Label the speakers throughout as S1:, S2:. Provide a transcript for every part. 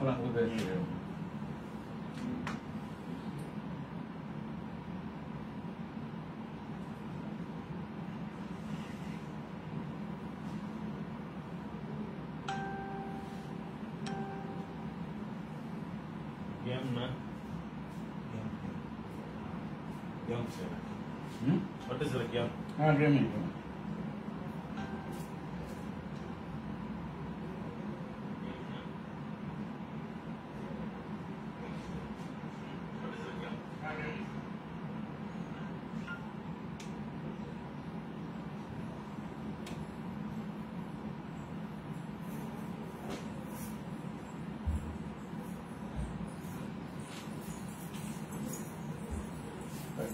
S1: What is the game?
S2: Gaming.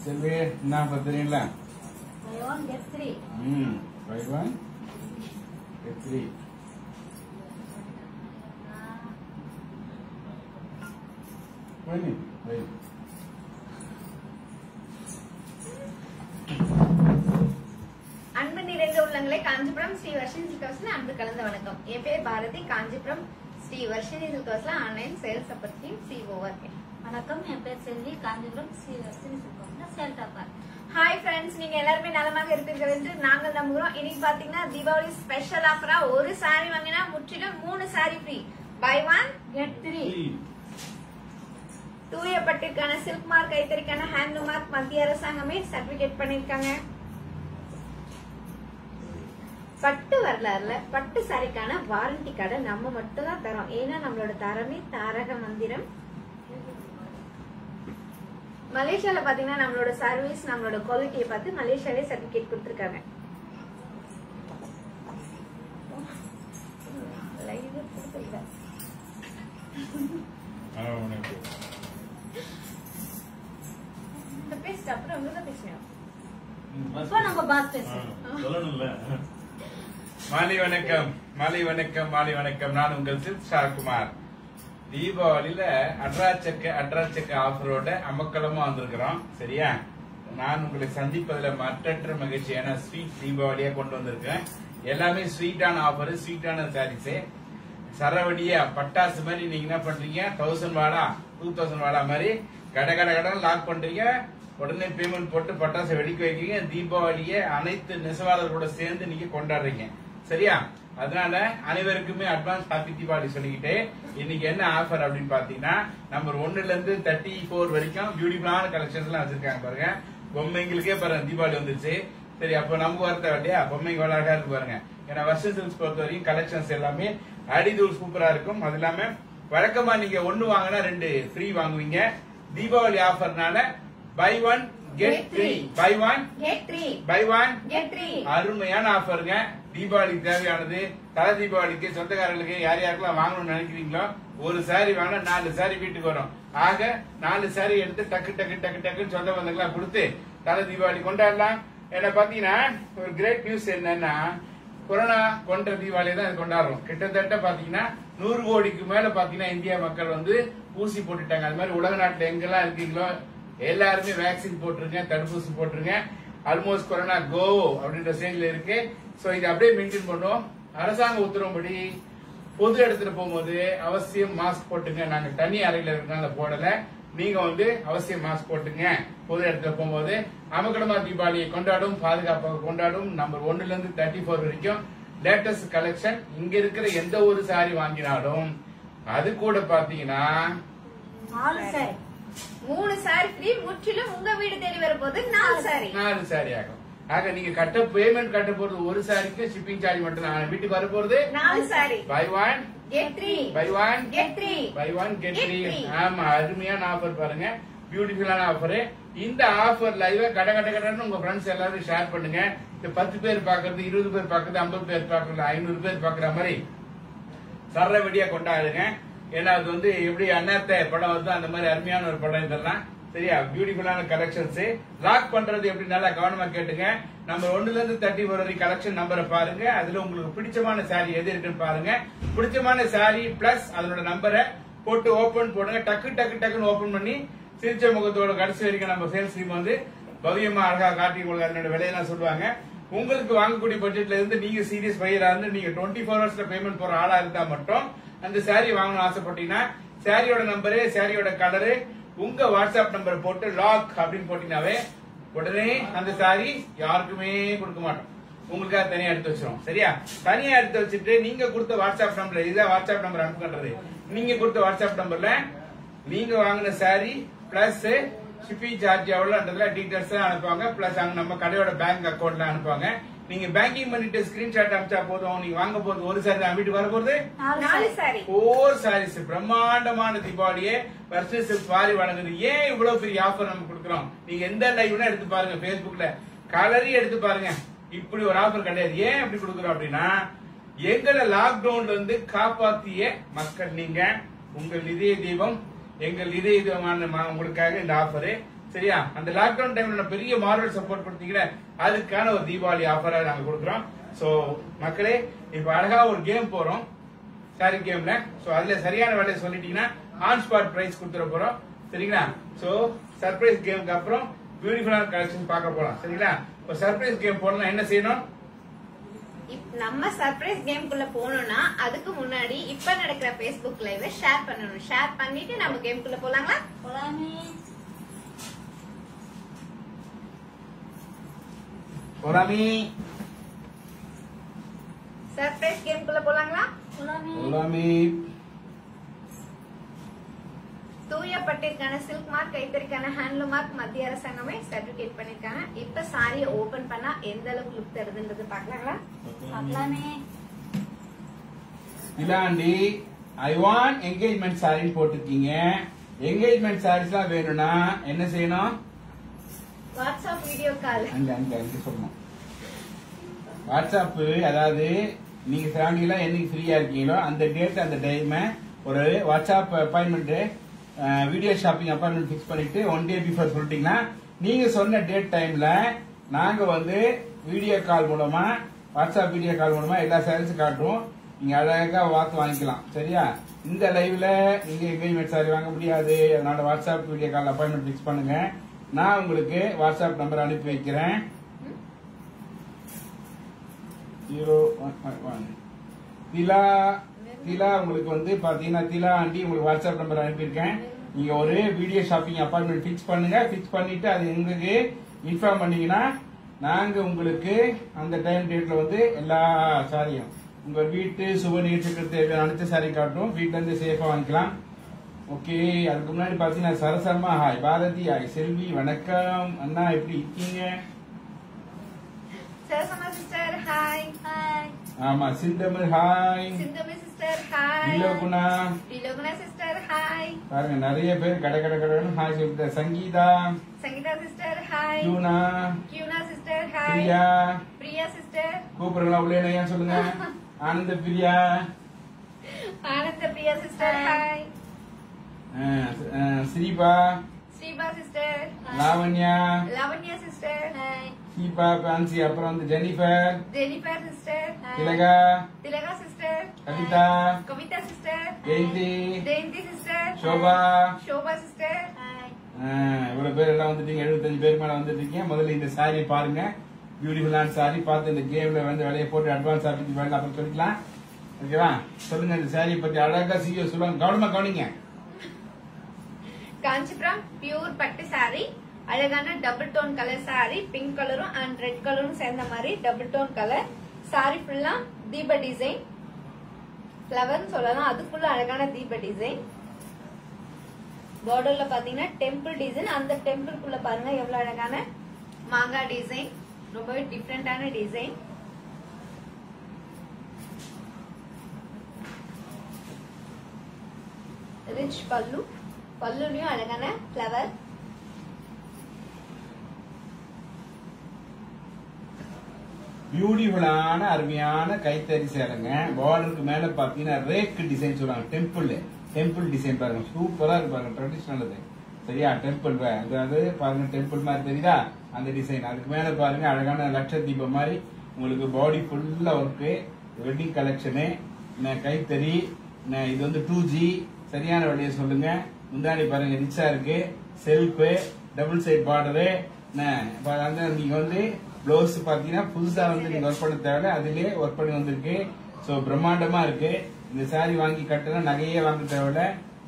S2: Silvi, na padarin lang.
S3: Buy one get three.
S2: Buy one get three. Wait.
S3: அன்பு நிறைந்த உள்ளங்களை காஞ்சிபுரம் ஸ்ரீ வர்ஷினி சில்க்ஸ்ல அன்பு கலந்த வணக்கம். என் பேர் பாரதி. காஞ்சிபுரம் ஸ்ரீ வர்ஷினி சில்க்ஸ்ல ஆன்லைன் சேல்ஸ் சப்போர்ட் சிஓ இருக்கேன்.
S4: வணக்கம், என் பேர் செல்வி. காஞ்சிபுரம் ஸ்ரீ வர்ஷினி சில்க்ஸ்ல சேல் டாப்பர்.
S3: ஹாய் ஃப்ரெண்ட்ஸ், நீங்க எல்லாருமே நலமாக இருப்பீர்கள் என்று நாங்கள் நம்புகிறோம். இன்னைக்கு பாத்தீங்கன்னா தீபாவளி ஸ்பெஷல் ஆஃபரா ஒரு சாரி வாங்கினா முற்றிலும் 3 sari free. Buy one
S4: get three.
S3: தூய பட்டிற்கான சில்க் மார்க், கைத்தறிக்கான ஹேண்ட் மார்க் மத்திய அரசாங்கமே சர்டிபிகேட் பண்ணிருக்காங்க. பட்டு வரலாறுல பட்டு சாரிக்கான வாரண்டி கார்டை நம்ம மட்டும் தான் தரோம். ஏன்னா நம்மளோட தரமே தாரக மந்திரம். மலேசியால பாத்தீங்கன்னா நம்மளோட சர்வீஸ், நம்மளோட குவாலிட்டியை பார்த்து மலேசியாலே சர்டிபிகேட் கொடுத்திருக்காங்க. இந்த பேஸ்ட் அப்புறம் உங்களுக்கு பேசுறேன்.
S4: இப்போ நம்ம பாஸ் பேசுறோம்.
S1: சொல்லணும்ல.
S2: மாலை வணக்கம். நான் உங்கள் சில்க் தீபாவளியில அட்ராச்சக்க ஆஃபரோட அமக்கலமா வந்திருக்கிறோம். சரியா? நான் உங்களை சந்திப்பதுல மற்றற்ற மகிழ்ச்சி. ஏன்னா ஸ்வீட் தீபாவளியா கொண்டு வந்திருக்கேன். எல்லாமே ஸ்வீட்டான ஆஃபர், ஸ்வீட்டான சாரீஸ். சரவடியா பட்டாசு மாதிரி நீங்க என்ன பண்றீங்க, 1000 வாடா 2000 வாடா மாதிரி கடை லாக் பண்றீங்க. உடனே பேமெண்ட் போட்டு பட்டாசை வெடிக்க வைக்கீங்க. தீபாவளியை அனைத்து நெசவாளர்களோட சேர்ந்து நீங்க கொண்டாடுறீங்க. சரியா? அதனால அனைவருக்குமே அட்வான்ஸ் ஹாப்பி தீபாவளி சொல்லிக்கிட்டு இன்னைக்கு என்ன ஆஃபர் அப்படின்னு பாத்தீங்கன்னா, நம்பர் 1ல இருந்து 34 வரைக்கும் பியூட்டிஃபுல்லான கலெக்ஷன்ஸ் எல்லாம் வச்சிருக்காங்க. பாருங்க, பொம்மைங்களுக்கே பாருங்க தீபாவளி வந்துருச்சு. சரி, அப்ப நமக்கு வரத்த வேண்டியா பொம்மைங்க அழகா இருக்கு பாருங்க. ஏன்னா வர்ஷன் சில்க்ஸ் பொறுத்த வரைக்கும் கலெக்ஷன்ஸ் எல்லாமே அடிதூள் சூப்பரா இருக்கும். அது இல்லாம வழக்கமா நீங்க 1 வாங்கினா 2 ஃப்ரீ வாங்குவீங்க. தீபாவளி ஆஃபர்னால buy one get three. Buy one get three. அருமையான ஆஃபருங்க. தீபாவளிக்கு தேவையானது, தலை தீபாவளிக்கு சொந்தக்காரர்களுக்கு யார் யாருக்கெல்லாம் வாங்கணும்னு நினைக்கிறீங்களோ ஒரு சாரி வாங்கினா 4 சாரி வீட்டுக்கு வரும். ஆக 4 சாரி எடுத்து டக்குன்னு சொந்த பந்தங்களா கொடுத்து தலை தீபாவளி கொண்டாடலாம். என்ன பாத்தீங்கன்னா ஒரு கிரேட் நியூஸ் என்னன்னா, கொரோனா கொண்ட தீபாவளி தான் கொண்டாடுறோம். கிட்டத்தட்ட பாத்தீங்கன்னா 100 கோடிக்கு மேல பாத்தீங்கன்னா இந்தியா மக்கள் வந்து ஊசி போட்டுட்டாங்க. அது மாதிரி உலக நாட்டுல எங்கெல்லாம் இருக்கீங்களோ எல்லாருமே வேக்சின் போட்டுருங்க, தடுப்பூசி போட்டுருங்க. ஆல்மோஸ்ட் கொரோனா கோ அப்படின்ற ஸ்டேஜ்ல இருக்கு. சோ இதை அப்படியே மெயின்டைன் பண்ணுவோம். அரசாங்க உத்தரவுப்படி பொது இடத்துல போகும்போது அவசியம் மாஸ்க் போட்டுங்க. நாங்க தனி அறையில இருக்கனால போடல. நீங்க வந்து அவசியம் மாஸ்க் போட்டுங்க. பொது இடத்துல போகும்போது அமக்கலமா தீபாவளியை கொண்டாடும், பாதுகாப்பாக கொண்டாடும். நம்பர் 1ல இருந்து 34 வரைக்கும் லேட்டஸ்ட் கலெக்ஷன். இங்க இருக்கிற எந்த ஒரு சாரி வாங்கினாலும் அது கூட பாத்தீங்கன்னா
S3: 3 சாரி ஃப்ரீ. முற்றிலும் உங்க வீடு தேடி வர போது 4
S2: சாரி ஆகும். ஆக நீங்க பேமெண்ட் கட்ட போறது ஒரு சாரிக்கு ஷிப்பிங் சார்ஜ் மட்டும் தான். வீட்டுக்கு வர போறது
S3: 4 sari.
S2: Buy one
S3: get three.
S2: Buy one get three. ஆமா, அருமையான ஆஃபர் பாருங்க, பியூட்டிஃபுல்லான ஆஃபர். இந்த ஆஃபர் லைவ் கடன்னு உங்க ஃப்ரெண்ட்ஸ் எல்லாரும் ஷேர் பண்ணுங்க. இந்த 10 பேர் பாக்குறது, 20 பேர் பாக்குறது, 50 பேர் பாக்குறது, 500 பேர் பாக்குற மாதிரி சரவடியா கொண்டாடுங்க. ஏன்னா அது வந்து எப்படி அண்ணாத்த படம் வந்து அந்த மாதிரி அருமையான ஒரு படம் இதெல்லாம். சரியா? பியூட்டிஃபுல்லான கலெக்ஷன்ஸ். லாக் பண்றது எப்படி நல்லா கவனமா கேட்டுங்க. நம்பர் 1ல இருந்து 34 வரைக்கும் கலெக்ஷன் நம்பரை பாருங்க. அதுல உங்களுக்கு பிடிச்சமான சாரி எது இருக்குன்னு பாருங்க. பிடிச்சமான சாரி பிளஸ் அதனோட நம்பரை போட்டு ஓபன் போடுங்க. டக்குன்னு ஓபன் பண்ணி சிரிச்ச முகத்தோட கடைசி வரைக்கும் நம்ம சேல்ஸ் டீம் வந்து பவியமா அழகா காட்டி உங்களுக்கு அதனோட விலையெல்லாம் சொல்லுவாங்க. உங்களுக்கு வாங்கக்கூடிய பட்ஜெட்ல இருந்து நீங்க சீரியஸ் பையரா இருந்து நீங்க 24 ஹவர்ஸ்ல பேமெண்ட் போற ஆளா இருந்தா மட்டும் அந்த சாரி வாங்கணும்னு ஆசைப்பட்டீங்கன்னா சாரியோட நம்பரு, சாரியோட கலரு, உங்க வாட்ஸ்அப் நம்பர் போட்டு லாக் அப்படின்னு போட்டீங்கன்னாவே உடனே அந்த சாரி யாருக்குமே கொடுக்க மாட்டோம், உங்களுக்காக தனியா எடுத்து வச்சிரும். சரியா? தனியா எடுத்து வச்சுட்டு நீங்க கொடுத்த வாட்ஸ்அப் நம்பர், இதுதான் வாட்ஸ்அப் நம்பர் அனுப்புறது. நீங்க கொடுத்த வாட்ஸ்அப் நம்பர்ல நீங்க வாங்கின சாரி பிளஸ் ஷிப்பிங் சார்ஜ் எவ்வளவுன்றதுல டீடைல்ஸ் அனுப்புவாங்க. பிளஸ் அங்க நம்ம கடையோட பேங்க் அக்கௌண்ட்ல அனுப்புவாங்க. நீங்க பேங்கிங் பண்ணிட்டு ஸ்கிரீன்ஷாட் அனுப்பிச்சா போதும். நீங்க வாங்க போது ஒரு சாரி தான் வீட்டுக்கு வர போறது,
S3: 4 சாரி,
S2: 4 சாரீஸ். பிரம்மாண்டமான தீபாவளியே வருஷம் சில்க் வாரி வழங்குது. ஏன் இவ்வளவு பெரிய ஆஃபர் நம்ம கொடுக்குறோம்? நீங்க எந்த லைவ்னா எடுத்து பாருங்க, Facebookல கலரி எடுத்து பாருங்க, இப்படி ஒரு ஆஃபர் கிடையாது. ஏன் அப்படி கொடுக்குறோம் அப்படின்னா, எங்களை லாக்டவுன்ல இருந்து காப்பாத்திய மக்கள் நீங்க. உங்கள் இதய தீபம் எங்கள் இதய தீபமான உங்களுக்காக இந்த ஆஃபர். சரியா? அந்த லாக்டவுன் டைம்ல பெரிய மாரல் சப்போர்ட் கொடுத்தீங்கன்னா அதுக்கான ஒரு தீபாவளி ஆஃபரா நாங்க கொடுக்குறோம். சோ மக்களே, இப்ப அழகா ஒரு கேம் போறோம், சாரி கேம்ல. சோ அதுல சரியான வேலையை சொல்லிட்டீங்கன்னா ஆன் ஸ்பாட் பிரைஸ் கொடுத்துட போறோம். சரிங்களா? சோ சர்ப்ரைஸ் கேமுக்கு அப்புறம் பியூட்டிஃபுல்லான கலெக்ஷன் பார்க்க போலாம். சரிங்களா? ஒரு சர்ப்ரைஸ் கேம் போடலாம். என்ன செய்யணும்?
S3: நம்ம சர்ப்ரைஸ் கேம்குள்ள போகணும்னா அதுக்கு முன்னாடி இப்ப நடக்கிற Facebook லைவ் ஷேர் பண்ணணும். ஷேர் பண்ணிட்டு நம்ம கேம்குள்ள போலாங்களா?
S4: போலாமே.
S2: போலாமே.
S3: சர்ப்ரைஸ் கேம்குள்ள போலாங்களா?
S4: போலாமே.
S2: போலாமே.
S3: தூய பட்டிற்கான சில்க் மார்க், கைத்தறிக்கான ஹேண்ட்லூம் மார்க் மத்திய அரசாங்கமே சர்டிபிகேட் பண்ணிருக்காங்க. இப்ப சாரியை ஓபன் பண்ணா எந்த அளவுக்கு லுக் தருதுன்றது பாக்கலாங்களா?
S4: பார்க்கலாமே.
S2: இலாண்டி ஐ வாண்ட் என்கேஜ்மெண்ட் சாரின்னு போட்டிருக்கீங்க. என்கேஜ்மெண்ட் சாரீஸ்லாம் வேணும்னா என்ன செய்யணும்?
S3: வாட்ஸ்அப் வீடியோ கால்.
S2: அங்க சொல்லணும். வாட்ஸ்அப், அதாவது நீங்க ஃபேமிலில என்னைக்கு ஃப்ரீயா இருக்கீங்களோ அந்த டேட் அந்த டைம் ஒரு WhatsApp appointment, video shopping appointment fix பண்ணிட்டு 1 day பிஃபோர் சொல்லிட்டீங்கன்னா நீங்க சொன்ன டேட் டைம்ல நாங்க வந்து வீடியோ கால் மூலமா, வாட்ஸ்அப் வீடியோ கால் மூலமா எல்லா சாரீஸும் காட்டுவோம். நீங்க அழகா பார்த்து வாங்கிக்கலாம். சரியா? இந்த லைவ்ல நீங்க என்கேஜ்மெண்ட் சாரி வாங்க முடியாது, அதனால WhatsApp video call appointment fix பண்ணுங்க. நான் உங்களுக்கு வாட்ஸ்அப் நம்பர் அனுப்பி வைக்கிறேன். 0111 திலா உங்களுக்கு வந்து பாத்தீங்கன்னா திலா ஆண்டி உங்களுக்கு வாட்ஸ்அப் நம்பர் அனுப்பியிருக்கேன். நீங்க ஒரு வீடியோ ஷாப்பிங் அப்பாயின்மெண்ட் பிக்ஸ் பண்ணுங்க. பிக்ஸ் பண்ணிட்டு அது எங்களுக்கு இன்ஃபார்ம் பண்ணீங்கன்னா நாங்க உங்களுக்கு அந்த டைம் டேட்ல வந்து எல்லா சாரியும் உங்க வீட்டு சுப நிகழ்ச்சிக்கு தேவையான அனைத்து சாரி காட்டும். வீட்டுல இருந்து சேஃபா வாங்கிக்கலாம். ஓகே, அதுக்கு முன்னாடி பாத்தீங்கன்னா சரசரமா ஹாய் பாரதி, ஹாய் செல்வி, வணக்கம் அண்ணா, எப்படி இருக்கீங்க?
S3: Sarasama sister hi.
S4: ஹாய்.
S2: ஆமா, Senthamizh hi,
S3: Senthami sister hi.
S2: Vilokuna
S3: Vilokuna sister hi.
S2: பாருங்க நிறைய பேர் கடை ஹாய் சொல்லிட்டு. Sangeetha,
S3: Sangeetha sister hi.
S2: Juna,
S3: Kyuna sister hi.
S2: Priya,
S3: Priya sister.
S2: கூப்பிடுங்களா உள்ளே ஏன் சொல்லுங்க. Anandha Priya,
S3: Anandha Priya sister hi.
S2: Sreepa,
S3: Sreepa sister.
S2: Lavanya,
S3: Lavanya sister
S4: hi.
S2: Seeba, Pansi, அப்புறம் வந்து ஜெனிஃபர்,
S3: ஜெனிஃபர் சிஸ்டர்.
S2: திலகா,
S3: திலகா sister.
S2: Kavitha,
S3: Kavitha sister.
S2: Jayanthi,
S3: Jayanthi sister.
S2: Shobha.
S3: Shobha sister.
S4: Hi.
S2: இவ்வளவு பேர் எல்லாம் வந்துட்டீங்க, 75 பேர் மேல வந்துட்டீங்க. முதல்ல இந்த சாரியை பாருங்க, பியூட்டிஃபுல்லான சாரி. பார்த்து இந்த கேம்ல வந்து விலையை போட்டு அட்வான்ஸ் ஆஃபீஸ் வேலை அப்புறம் சொல்லிக்கலாம். ஓகேவா? சொல்லுங்க இந்த சாரியை பத்தி அழகா சிஓ சொல்லுவாங்க, கவனமா கவனிங்க.
S3: காஞ்சிபுரம் பியூர் பட்டு சாரி, அழகான double tone colour sari, pink கலரும் அண்ட் ரெட் கலரும் சேர்ந்த மாதிரி டபுள் டோன் கலர் சாரி. ஃபுல்லா தீப டிசைன், ஃபிளவர்னு சொல்லலாம், அதுக்குள்ள அழகான தீப டிசைன். பார்டர்ல பாத்தீங்கன்னா டெம்பிள் டிசைன், அந்த டெம்பிள்குள்ள பாருங்க எவ்வளவு அழகான மாங்காய் டிசைன், ரொம்பவே டிஃப்ரெண்டான டிசைன். ரிச் பல்லு, பல்லுலயும் அழகான ஃபிளவர்.
S2: பியூட்டிஃபுல்லான அருமையான கைத்தறி சேலைங்க. பார்டருக்கு மேல பாத்தீங்கன்னா ரேக் டிசைன் சொல்றாங்க, டெம்பிள் டிசைன் பாருங்க, சூப்பரா இருக்கு பாருங்க, ட்ரெடிஷனல் அது. சரியா? டெம்பிள், அதாவது பாருங்க டெம்பிள் மாதிரி தெரியுதா அந்த டிசைன். அதுக்கு மேல பாருங்க அழகான லட்சதீபம் மாதிரி உங்களுக்கு பாடி ஃபுல்லா ஒர்க்கு, வெட்டிங் கலெக்ஷனு, கைத்தறி. இது வந்து 2G. சரியான வழியை சொல்லுங்க. முந்தாடி பாருங்க ரிச்சா இருக்கு, செல்ஃபு, டபுள் சைட் பார்டரு. நீங்க வந்து பிளவுஸ் பாத்தீங்கன்னா புதுசா வந்து நீங்க ஒர்க் பண்ண தேவை, அதுலயே ஒர்க் பண்ணி வந்திருக்கு. சோ பிரம்மாண்டமா இருக்கு. இந்த சாரி வாங்கி கட்டினா நகையே வாங்க தேவையில்ல,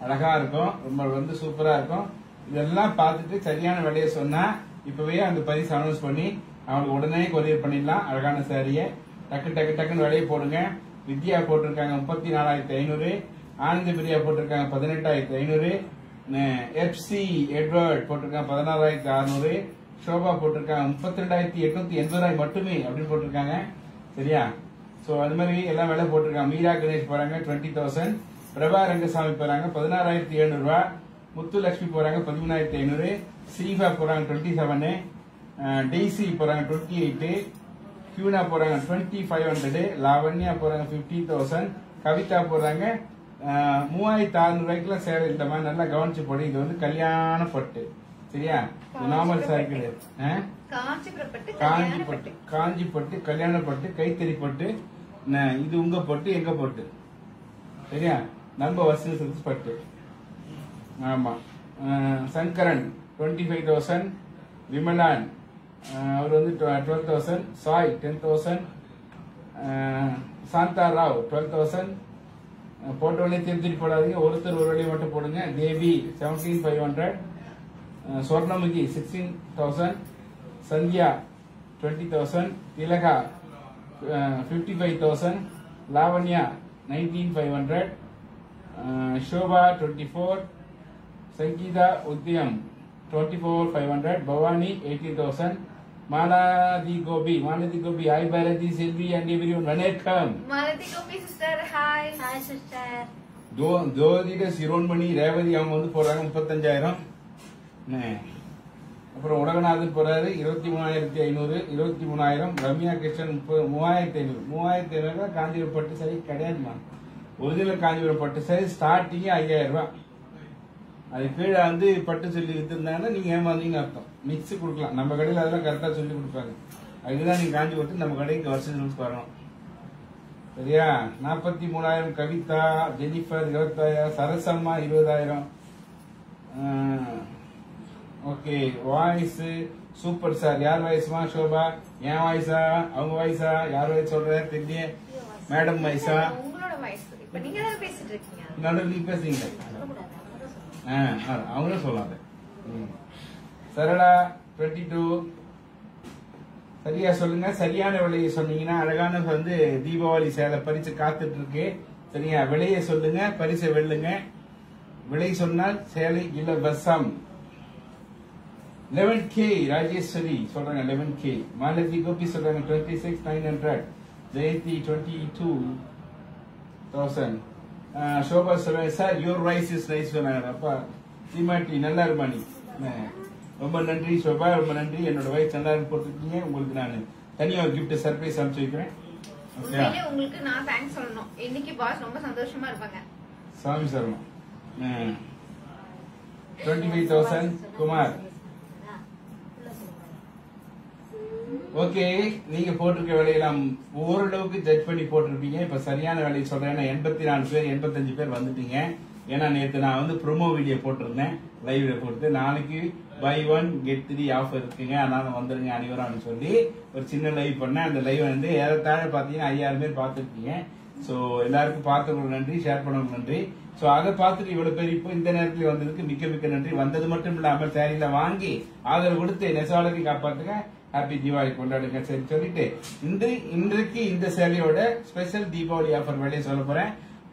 S2: அழகா இருக்கும், ரொம்ப வந்து சூப்பரா இருக்கும். இதெல்லாம் பார்த்துட்டு சரியான விலையை சொன்னா இப்பவே அந்த பரிசு அனௌன்ஸ் பண்ணி அவங்களுக்கு உடனே கொரியர் பண்ணிடலாம். அழகான சாரியை டக்கு டக்கு டக்குன்னு விலையை போடுங்க. வித்யா போட்டிருக்காங்க 34,500, ஆனந்த பிரியா போட்டிருக்காங்க 18,500, எஃப்சி எட்வர்ட் போட்டிருக்காங்க 16,600, ஷோபா போட்டிருக்காங்க 32,880 மட்டுமே அப்படின்னு போட்டிருக்காங்க. சரியா? சோ அது மாதிரி எல்லாம் விலை போட்டிருக்காங்க. மீரா கணேஷ் போறாங்க 20,000, பிரபா ரங்கசாமி போறாங்க 16,700 ரூபாய், முத்துலட்சுமி போறாங்க 13,500, ஸ்ரீஃபா போறாங்க 27, டெய்சி போறாங்க 28, கியூனா போறாங்க 2,500, லாவண்யா போறாங்க 50,000, கவிதா போறாங்க 3,600 ரூபாய்க்குலாம் சேவை. இந்த மாதிரி நல்லா கவனிச்சு போடு. இது வந்து கல்யாண பட்டு. சரியா? நார்மல் சாரி கிடையாது. காஞ்சி பட்டு, கல்யாண பட்டு, கைத்தறி பட்டு. இது உங்க பட்டு, எங்க பட்டு. சரியா? நம்ம வசதி பட்டு. ஆமா. சங்கரன் 25,000, விமலான் அவர் வந்து 12,000, சாய் 10,000, சாந்தா ராவ் 12,000. போட்டோடனே திருத்தி போடாதீங்க, ஒருத்தர் ஒரு வழியை மட்டும் போடுங்க. Devi 17,500, Swarnamukhi 16,000, Sandhya 20,000, Thilaga 55,000, Lavanya 19,500, Shobha 24, Sangeetha Uthiyam 24,500, Bhavani 18,000, Malathi Gopi, hi Bharathi, Selvi and everyone, வணக்கம்.
S3: Malathi Gopi sister, hi.
S4: Hi sister.
S2: Jothida Shiromani Revathi அவங்க வந்து போறாங்க 35,000. அப்புறம் உலகநாதன் போறாரு 23,500, 23,000, ரம்யா கிருஷ்ணன் 3,500. 3,500 காஞ்சிபுரம் பட்டு சாரி கிடையாதுமா. ஒரிஜினல் காஞ்சிபுரம் பட்டு சாரி ஸ்டார்டிங் 5,000 ரூபாய். அது கீழே வந்து பட்டு சொல்லி வித்துருந்தாங்கன்னா நீங்க ஏமாந்தீங்க அர்த்தம். மிக்ஸ் கொடுக்கலாம், நம்ம கடையில் அதெல்லாம் கரெக்டா சொல்லி கொடுப்பாங்க. அதுக்குதான் நீங்க காஞ்சி போட்டு நம்ம கடைக்கு வருஷத்துக்கு வரணும். சரியா? 43,000 Kavitha, Jennifer 20,000, Sarasamma 20,000. Okay, voice super sir. யார் வாய்ஸ்மா? ஷோபா. என் வாய்ஸா, அவங்க வாய்ஸா? யார் வாய்ஸ் சொல்ற தெரியல. மேடம் வாய்ஸா?
S3: உங்களோட வாய்ஸ். இப்ப நீங்க தான் பேசிட்டு இருக்கீங்க.
S2: நடுவில் நீ பேசுறீங்க. அவங்களும் சொல்லாத. சரளா 22. சரியா சொல்லுங்க. சரியான விலையை சொன்னீங்கன்னா அழகான வந்து தீபாவளி சேலை பரிசு காத்துட்டு இருக்கு. சரியா? விலையை சொல்லுங்க, பரிசை வெல்லுங்க. விலை சொன்னால் சேலை இலவசம். 11K ராஜேஸ்வரி சொல்றாங்க 11K. மாலதி கோபி சொல்றாங்க 26,900, ஜெயந்தி 22,000. ஷோபா சொல்றாங்க sir your voice is nice சொன்னாங்க. அப்பா சீமாட்டி நல்லா இருமா நீ. ரொம்ப நன்றி ஷோபா, ரொம்ப நன்றி. என்னோட வாய்ஸ் நல்லா போட்டுருக்கீங்க. உங்களுக்கு நான் தனியா ஒரு கிஃப்ட் சர்ப்ரைஸ் அனுப்பிச்சு வைக்கிறேன்.
S3: உங்களுக்கு நான் தேங்க்ஸ் சொல்லணும். இன்னைக்கு பாஸ் ரொம்ப சந்தோஷமா இருப்பாங்க.
S2: சாமி சரணம். 25,000 குமார். ஓகே, நீங்க போட்டிருக்க வேலையெல்லாம் ஓரளவுக்கு ஜட்ஜ் பண்ணி போட்டிருப்பீங்க. இப்ப சரியான வேலையை சொல்றேன். 84 பேர் 85 பேர் வந்துட்டீங்க. ஏன்னா நேற்று நான் வந்து ப்ரோமோ வீடியோ போட்டிருந்தேன், லைவ்ல போட்டு. நாளைக்கு buy 1 get 3 ஆஃபர் இருக்குங்க, அதனால வந்துருங்க அனைவரும் சொல்லி ஒரு சின்ன லைவ் பண்ணேன். அந்த லைவ் வந்து ஏறத்தாழ பாத்தீங்கன்னா 5000 பேர் பார்த்துருக்கீங்க. சோ எல்லாருக்கும் பார்த்தவங்களுக்கு நன்றி, ஷேர் பண்ணவங்களுக்கு நன்றி. சோ அதை பார்த்துட்டு இவ்வளவு பேர் இப்போ இந்த நேரத்தில் வந்ததுக்கு மிக்க மிக்க நன்றி. வந்தது மட்டும் இல்லாம சேரியில வாங்கி ஆதரவு கொடுத்து நெசவாளரை காப்பாத்துங்க. ஹாப்பி தீபாவளி கொண்டாடுங்க. சரி சொல்லிட்டு இன்றைக்கு இந்த சேலையோட ஸ்பெஷல் தீபாவளி ஆஃபர் வேலையை சொல்ல போறேன்.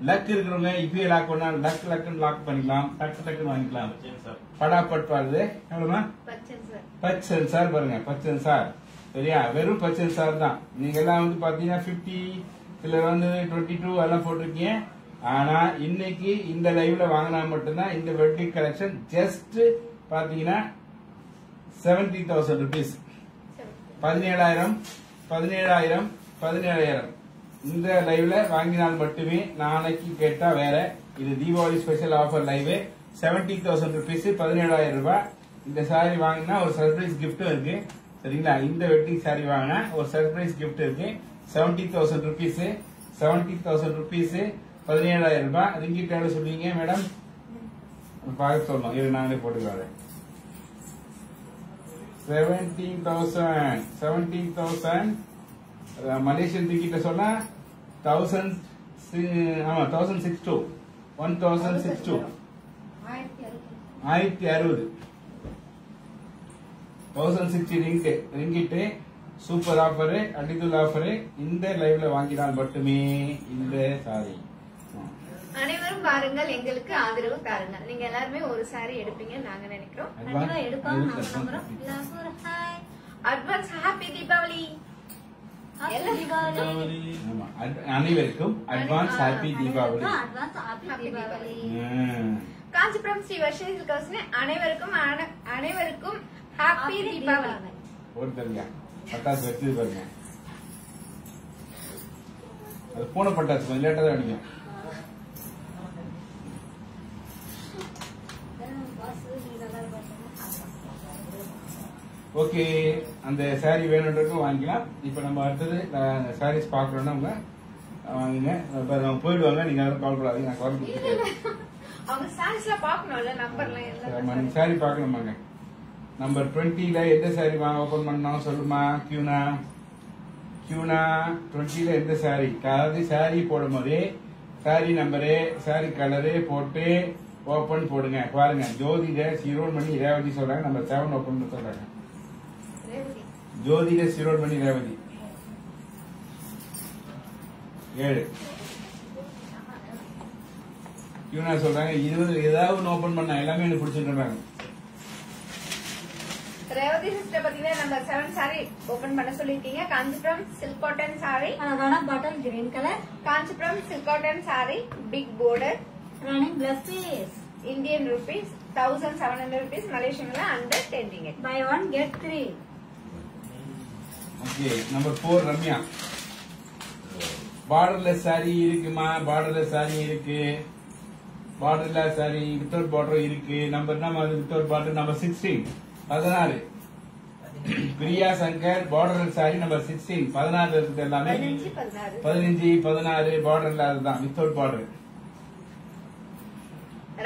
S2: லக் இருக்கிறவங்க இப்பயே லாக் பண்ணா லக்குன்னு லாக் பண்ணிக்கலாம், டக்குன்னு வாங்கிக்கலாம். படாப்பட் பாருது எவ்வளவுமா? பச்சன் சார் பாருங்க, பச்சன் சார். சரியா? வெறும் பச்சன் சார் தான். நீங்க எல்லாம் வந்து பாத்தீங்கன்னா 50, சிலர் வந்து 22 எல்லாம் போட்டிருக்கீங்க. ஆனா இன்னைக்கு இந்த லைவ்ல வாங்கினா மட்டும்தான் இந்த வெட்டிங் கலெக்ஷன் ஜஸ்ட் பாத்தீங்கன்னா 70,000 rupees. 17,000 இந்த லைவ்ல வாங்கினால் மட்டுமே. நாளைக்கு கேட்டா வேற. இது Deepavali special offer live. 70,000 rupees, 17,000 ரூபாய். இந்த சாரி வாங்கினா ஒரு சர்ப்ரைஸ் கிஃப்டும் இருக்கு. சரிங்களா? இந்த வெட்டிங் சாரி வாங்கினா ஒரு சர்ப்ரைஸ் கிஃப்ட் இருக்கு. 70,000 rupees, 17,000 rupees, 17,000 ரூபாய். ரிங்கிட் எவ்வளவு சொல்லுவீங்க மேடம்? பார்க்க சொல்லணும். இது நாங்களே போட்டுக்கிறேன். 17,000 மலேசியன் ரிங்கிட்ட சொன்னா 1,000 ஆமா 1062 1062 1060 1060 ரிங்கிட்டு சூப்பர் ஆஃபர் அடிதுல் ஆஃபர் இந்த லைவ்ல வாங்கினால் மட்டுமே இந்த சாரி.
S3: அனைவரும் பாருங்கள், எங்களுக்கு ஆதரவு தாருங்கள். நீங்க எல்லாருமே ஒரு சாரி எடுப்பீங்கன்னு நாங்க நினைக்கிறோம்.
S4: கண்டிப்பா எடுப்போம். நம்ம நம்புறோம். எல்லாருக்கும் hi.
S3: Advance happy Deepavali.
S4: Happy Deepavali.
S2: ஆமா, அனைவருக்கும் advance happy Deepavali.
S4: Advance happy Deepavali.
S3: Kanchipuram Sri Varsha silk ஹவுஸ்ல அனைவருக்கும் ஹாப்பி தீபாவளி.
S2: ஒருத்தருங்க பட்டாசு வச்சு பாருங்க, அது பூனை பட்டாசு கொஞ்சம் லேட்டா தான் அடிக்கும். ஓகே, அந்த சாரி வேணுன்றதுக்கும் வாங்கிக்கலாம். இப்ப நம்ம அடுத்தது சாரீஸ் பாக்குறோம்னா அவங்க வாங்குங்க. அவங்க போயிடுவாங்க, நீங்க யாரும் கால் பண்ணாதீங்க, நான் கால் கொடுத்துருக்கேன்.
S3: அவங்க சாரீஸ்ல பாக்கணும்ல, நம்பர்லாம் எல்லாம்
S2: நீங்க சாரி பாக்கணுமாங்க. நம்பர் 20ல எந்த சாரி ஓபன் பண்ணோம் சொல்லுமா? கியூனா 20ல எந்த சாரி, அதாவது சாரி போடும் போதே சாரி நம்பரு சாரி கலரு போட்டு ஓபன் போடுங்க. பாருங்க, ஜோதிட சிரோன்மணி ரேவதி சொல்றாங்க, நம்பர் 7 ஓபன் சொல்றாங்க. ஜோதிட சிரோன்மணி ரேவதி 7 கியூனா சொல்றாங்க 20 ஏதாவது ஓபன் பண்ண எல்லாமே எனக்கு பிடிச்சிருக்காங்க.
S3: ரேவதி சிஸ்டர் பாத்தீங்கன்னா நம்பர் 7 சாரி ஓபன் பண்ண சொல்லிருக்கீங்க. காஞ்சிபுரம் சில்க் காட்டன் சாரி,
S4: அழகான bottle green colour.
S3: Kanchipuram silk cotton sari, big border,
S4: running plus piece.
S3: Indian rupees 1700 rupees, மலேசியன்ல under 10 ringgit.
S4: Buy 1 get 3.
S2: Okay, number 4 Ramya. Borderless sari இருக்குமா? பார்டர்லெஸ் சாரி இருக்கு. பார்டர்லெஸ் சாரி வித்தவுட் பார்டர் இருக்கு. நம்பர் நம்ம without border number 16 16 Priya Shankar border sari number 16 16 இருக்குது எல்லாமே. 15 16 பார்டர்ல அதுதான் வித்தவுட் பார்டர்.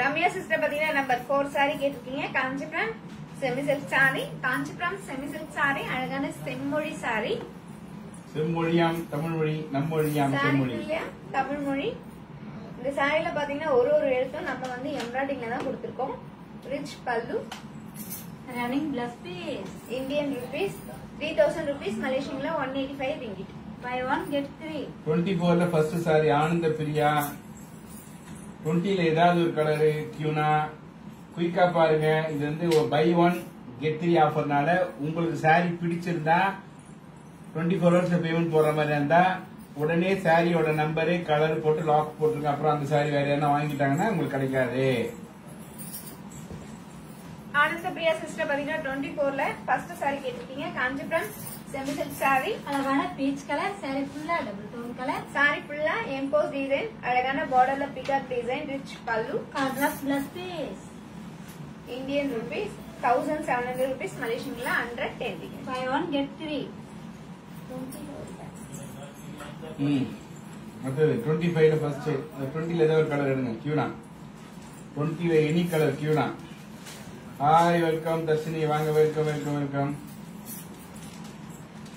S3: ரம்யா சிஸ்டர் பாத்தீங்கன்னா நம்பர் 4 சாரி கேட்டிருக்கீங்க. Kanchipuram semi silk sorry, Kanchipuram semi silk sorry, அழகான செம்மொழி சாரி.
S2: செம்மொழியாம் தமிழ் மொழி, நம்மொழியாம் செம்மொழி.
S3: தமிழ் மொழி. இந்த சாரில பாத்தீங்கன்னா ஒரு எழுத்தும் நம்ம வந்து எம்ப்ராய்டிங்ல தான் கொடுத்திருக்கோம். Rich pallu,
S4: running plus piece.
S3: Indian rupees 3000 rupees, மலேசியன்ல 185 ringgit.
S4: Buy 1 get 3.
S2: 24ல ஃபர்ஸ்ட் சாரி ஆனந்த பிரியா. 20ல ஏதாவது ஒரு கலரு கியூனா. குயிக்கா பாருங்க, இது வந்து பை 1 கெட் 3 ஆஃபர்னால உங்களுக்கு சாரி பிடிச்சிருந்தா 24 ஹவர்ஸ்ல பேமெண்ட் போடுற மாதிரி இருந்தா உடனே சாரியோட நம்பரு கலர் போட்டு லாக் போட்டுருங்க. அப்புறம் அந்த சாரி வேற என்ன வாங்கிட்டாங்கன்னா உங்களுக்கு கிடைக்காது.
S3: ஆனந்த பிரியா சிஸ்டர் பாத்தீங்கன்னா 24ல ஃபர்ஸ்ட் சாரி கேட்டிருக்கீங்க. காஞ்சிபுரம் செமி சில்க் சாரி,
S4: அழகான பீச் கலர். சாரி ஃபுல்லா டபுள் டோன் கலர்.
S3: சாரி ஃபுல்லா எம்போஸ் டிசைன், அழகான பார்டர்ல peacock design, rich pallu,
S4: contrast plus piece.
S3: Indian rupees 1700 rupees, மலேசியன்ல under 10 ringgit.
S4: Buy 1 get 3.
S2: அடுத்தது 25ல ஃபர்ஸ்ட் 20ல ஏதாவது ஒரு கலர் எடுங்க கியூனா. 20ல any colour Kyuna. Hi, welcome Dharshini, வாங்க. Welcome welcome welcome.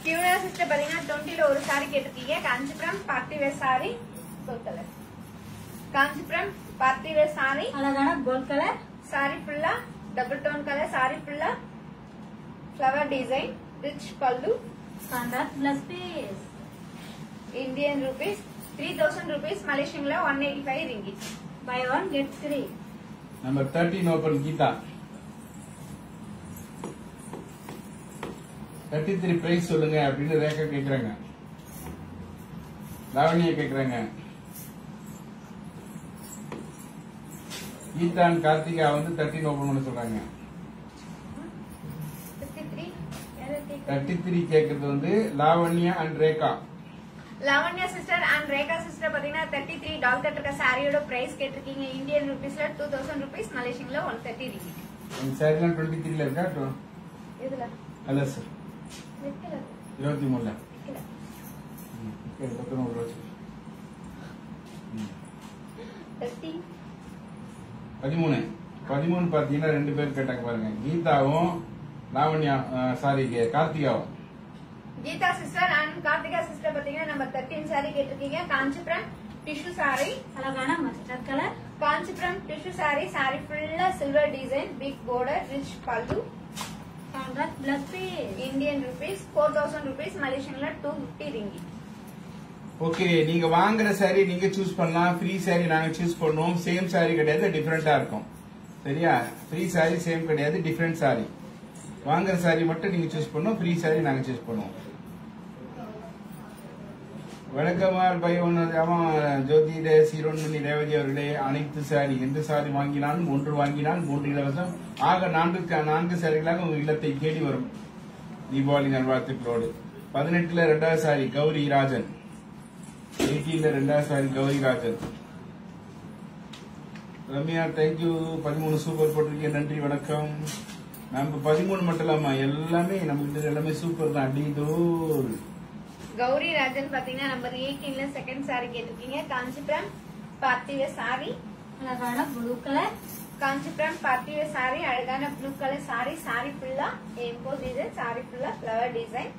S3: Kyuna sister பாத்தீங்கன்னா 20ல ஒரு சாரி கேட்டிருக்கீங்க. Kanchipuram party wear sari, gold colour. Kanchipuram party wear sorry,
S4: அழகான கோல்ட் கலர்.
S3: சாரி ஃபுல்லா டபுள் டோன் கலர், சாரி ஃபுல்லா flower design, rich pallu,
S4: contrast plus piece.
S3: Indian rupees 3000 rupees, மலேசியன்ல 185 ringgit.
S4: Buy 1 get 3.
S2: Number 13 open Geetha. 33 price சொல்லுங்க அப்படின்னு ரேகா கேக்குறாங்க. லாவண்யா கேக்குறாங்க. கீதான் கார்த்திகா வந்து 13 ஓபன் பண்ண சொல்றாங்க. 33 கேக்குறது வந்து Lavanya and Rekha.
S3: Lavanya sister and Rekha sister பாத்தீங்கன்னா 33 டால் கட் இருக்க சாரியோட பிரைஸ் கேட்டிருக்கீங்க. இந்தியன் ருபீஸ்ல 2000 rupees, மலேசியன்ல 130 ringgit.
S2: இந்த சாரிலாம் 23ல இருக்கா?
S3: இதுல
S2: அல்ல சார்,
S3: வைக்கல
S2: 23ல.
S3: வைக்கல.
S2: ஓகே, 19 ரூபாய். 13 பாத்தீங்கன்னா 2 பேர் கேட்டாங்க பாருங்க, கீதாவும் லாவண்யா, சாரி கார்த்திகாவும்.
S3: Geetha sister and Karthika sister பாத்தீங்கன்னா நம்ம 13 சாரி கேட்டிருக்கீங்க. காஞ்சிபுரம் டிஷ்யூ சாரி
S4: அழகான mustard colour.
S3: Kanchipuram tissue sari sorry ஃபுல்லா silver design big border rich pallu
S4: contrast plus piece.
S3: Indian rupees 4000 rupees மலேசியன்ல 250 ரிங்கிட்.
S2: ஓகே, நீங்க வாங்குற சாரி நீங்க சூஸ் பண்ணலாம். ஃப்ரீ சாரி நாங்க சூஸ் பண்ணுவோம். சேம் சாரி கிடையாது, டிஃபரெண்டா இருக்கும். சரியா? ஃப்ரீ சாரி சேம் கிடையாது, டிஃபரெண்ட் சாரி. வாங்குற சாரி மட்டும் நீங்க சூஸ் பண்ணுவோம். ஃப்ரீ சாரி நாங்க சூஸ் பண்ணுவோம். வணக்கமார் ஜோதிட சீரோன்மணி ரேவதி அவர்களே, அனைத்து சாரி எந்த சாரி வாங்கினாலும் ஒன்று வாங்கினால் 3 இலவசம். ஆக 4 சாரிகளாக உங்க இல்லத்தை தேடி வரும். தீபாவளி நல்வாழ்த்துக்களோடு. 18ல 2வது சாரி கௌரி ராஜன், 18ல 2வது சாரி கௌரி ராஜன். ரம்யா தேங்க்யூ. 13 சூப்பர் போட்டிருக்கீங்க, நன்றி வணக்கம். நம்ம 13 மட்டும் இல்லாம எல்லாமே நமக்கு எல்லாமே சூப்பர் தான். அடிதோர்
S3: கௌரி ராஜன் பாத்தீங்கன்னா நம்பர் 18ல செகண்ட் சாரி கேட்டிருக்கீங்க. காஞ்சிபுரம் பார்ட்டிவேர் சாரி
S4: அழகான blue colour.
S3: Kanchipuram party wear sorry அழகான ப்ளூ கலர் சாரி சாரி ஃபுல்லா எம்போஸ் டிசைன் சாரி ஃபுல்லா flower design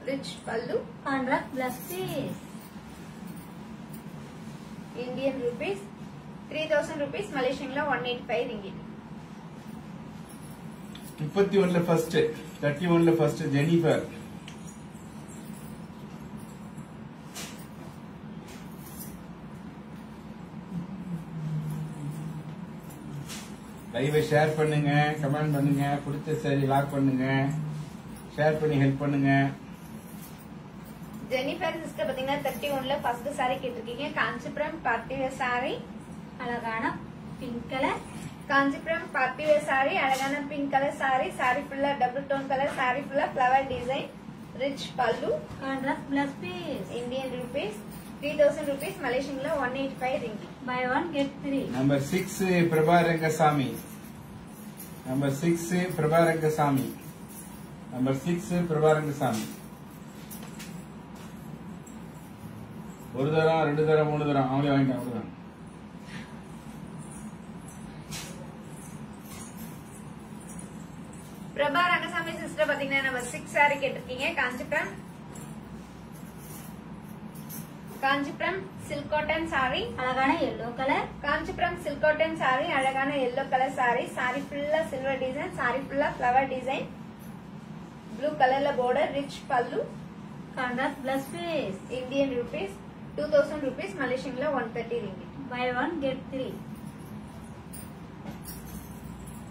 S3: rich pallu
S4: contrast plus piece.
S3: Indian rupees 3000 rupees மலேசியன்ல 185 ரிங்கிட்.
S2: 31ல ஃபர்ஸ்ட், 31ல ஃபர்ஸ்ட் ஜெனிஃபர். லைவை ஷேர் பண்ணுங்க, கமெண்ட் பண்ணுங்க, பிடிச்ச சாரி லாக் பண்ணுங்க, ஷேர் பண்ணி ஹெல்ப் பண்ணுங்க.
S3: ஜெனிஃபர் சிஸ்டர் பாத்தீங்கன்னா 31ல ஃபர்ஸ்ட் சாரி கேட்டிருக்கீங்க. காஞ்சிபுரம் பார்ட்டிவேர் சாரி
S4: அழகான pink colour.
S3: Kanchipuram party wear sorry அழகான பிங்க் கலர் சாரி சாரி ஃபுல்லா டபுள் டோன் கலர் சாரி ஃபுல்லா flower design rich pallu
S4: contrast plus piece.
S3: Indian rupees 3000 rupees மலேசியன்ல 185 ringgit.
S4: Buy 1 get 3.
S2: Number 6 Prabha Rangasamy. Number 6 Prabha Rangasamy. Number 6 Prabha Rangasamy. ஒரு தரம் 2 தரம் 3 தரம் அவங்களே வாங்கிட்டாங்க. அவ்வளவுதான்.
S3: பிரபா ரங்கசாமி சிஸ்டர் பாத்தீங்கன்னா நம்பர் 6 சாரி கேட்டிருக்கீங்க. காஞ்சிபுரம் சில்க் காட்டன் சாரி
S4: அழகான yellow colour.
S3: Kanchipuram silk cotton sorry அழகான எல்லோ கலர் சாரி சாரி ஃபுல்லா சில்வர் டிசைன் சாரி ஃபுல்லா ஃபிளவர் டிசைன் ப்ளூ கலர்ல border rich pallu
S4: contrast plus piece.
S3: Indian rupees 2000 rupees மலேசியன்ல 130 ringgit.
S4: Buy 1 get 3.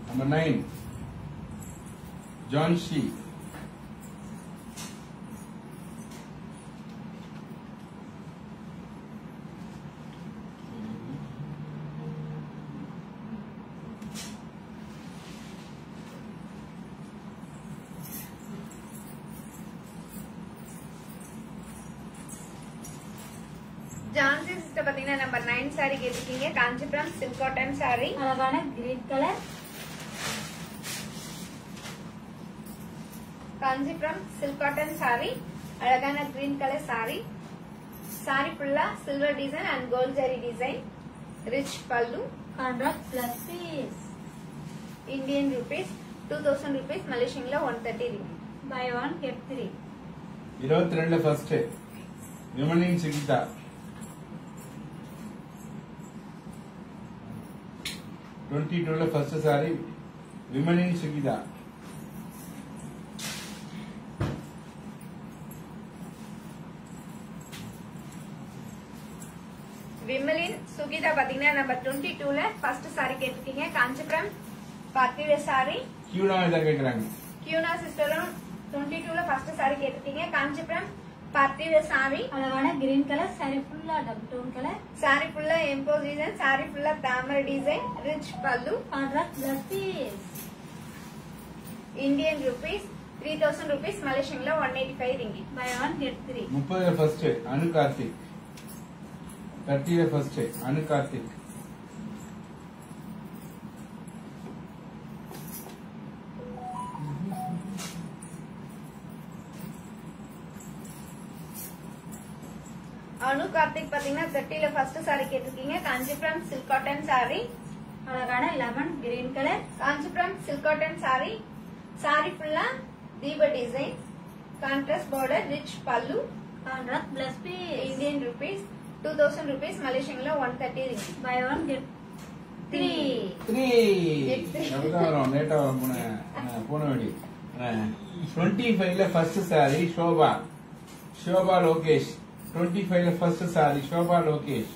S2: Number 9 Jhansi.
S3: Jhansi sister பாத்தீங்கன்னா number 9 sari கேட்டிருக்கீங்க. Kanchipuram silk cotton sorry
S4: அழகான green colour.
S3: Kanchipuram silk cotton sorry அழகான green colour sari sorry ஃபுல்லா silver design and gold zari design rich pallu
S4: contrast plus piece.
S3: Indian rupees 2000 rupees மலேசியன்ல 130 ringgit.
S4: Buy 1 get 3.
S2: 22ல first Vimanin Sigitha. 22ல first sari Vimanin Sigitha.
S3: Vimalin Sugitha பாத்தீங்கன்னா number 22ல first sorry கேட்டிருக்கீங்க. Kanchipuram party wear sorry
S2: கியூனா இதான் கேக்குறாங்க.
S3: கியூனா சிஸ்டரும் 22ல ஃபர்ஸ்ட் சாரி கேட்டிருக்கீங்க. காஞ்சிபுரம் பார்ட்டிவேர் சாரி
S4: அழகான கிரீன் கலர் சாரி ஃபுல்லா டபுள் டோன் கலர்.
S3: சாரி ஃபுல்லா எம்போஸ் டிசைன் சாரி ஃபுல்லா தாமரை design rich pallu
S4: contrast plus piece.
S3: Indian rupees 3000 rupees மலேசியன்ல 185 ரிங்கிட்.
S4: Buy 1 get 3.
S2: 30ல ஃபர்ஸ்ட் அனு கார்த்திக். 30ல ஃபர்ஸ்ட் அனு கார்த்திக்.
S3: அனு கார்த்திக் பாத்தீங்கன்னா 30ல ஃபர்ஸ்ட் சாரி கேட்டிருக்கீங்க. காஞ்சிபுரம் சில்க் காட்டன் சாரி
S4: அழகான lemon green colour.
S3: Kanchipuram silk cotton sorry sorry ஃபுல்லா தீப design contrast border rich pallu
S4: contrast plus piece.
S3: Indian rupees 2000 rupees மலேசியன்ல 130 ringgit.
S4: Buy one get three.
S2: 3 அப்படிதான் வரும். லேட்டா போன வேண்டி 25ல ஃபர்ஸ்ட் சாரி ஷோபா லோகேஷ். 25ல ஃபர்ஸ்ட் சாரி ஷோபா லோகேஷ்.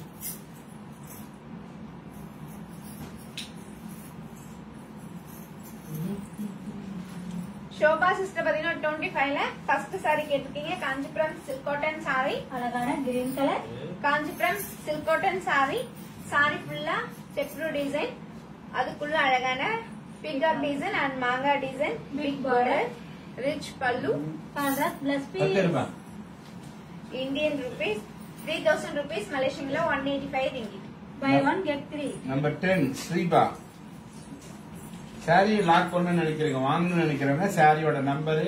S3: ஷோபா சிஸ்டர் பாத்தீங்கன்னா 25ல ஃபர்ஸ்ட் சாரி கேட்டிருக்கீங்க. காஞ்சிபுரம் சில்க் காட்டன் சாரி,
S4: அழகான green color.
S3: Kanchipuram silk cotton sorry. Sorry ஃபுல்லா செப்ரோ டிசைன், அதுக்குள்ள அழகான பிகாக் டிசைன் அண்ட் மாங்கா design, big border, rich pallu.
S4: Contrast plus
S2: 10
S4: fee.
S2: ரூபாய்.
S3: Indian rupees 3000 rupees மலேசியன்ல 185 ringgit.
S4: Buy one get three.
S2: Number 10 Sripa. Saree lock பண்ணணும்னு நினைக்கிறீங்க, வாங்கணும்னு நினைக்கிறவங்க சாரியோட நம்பரு,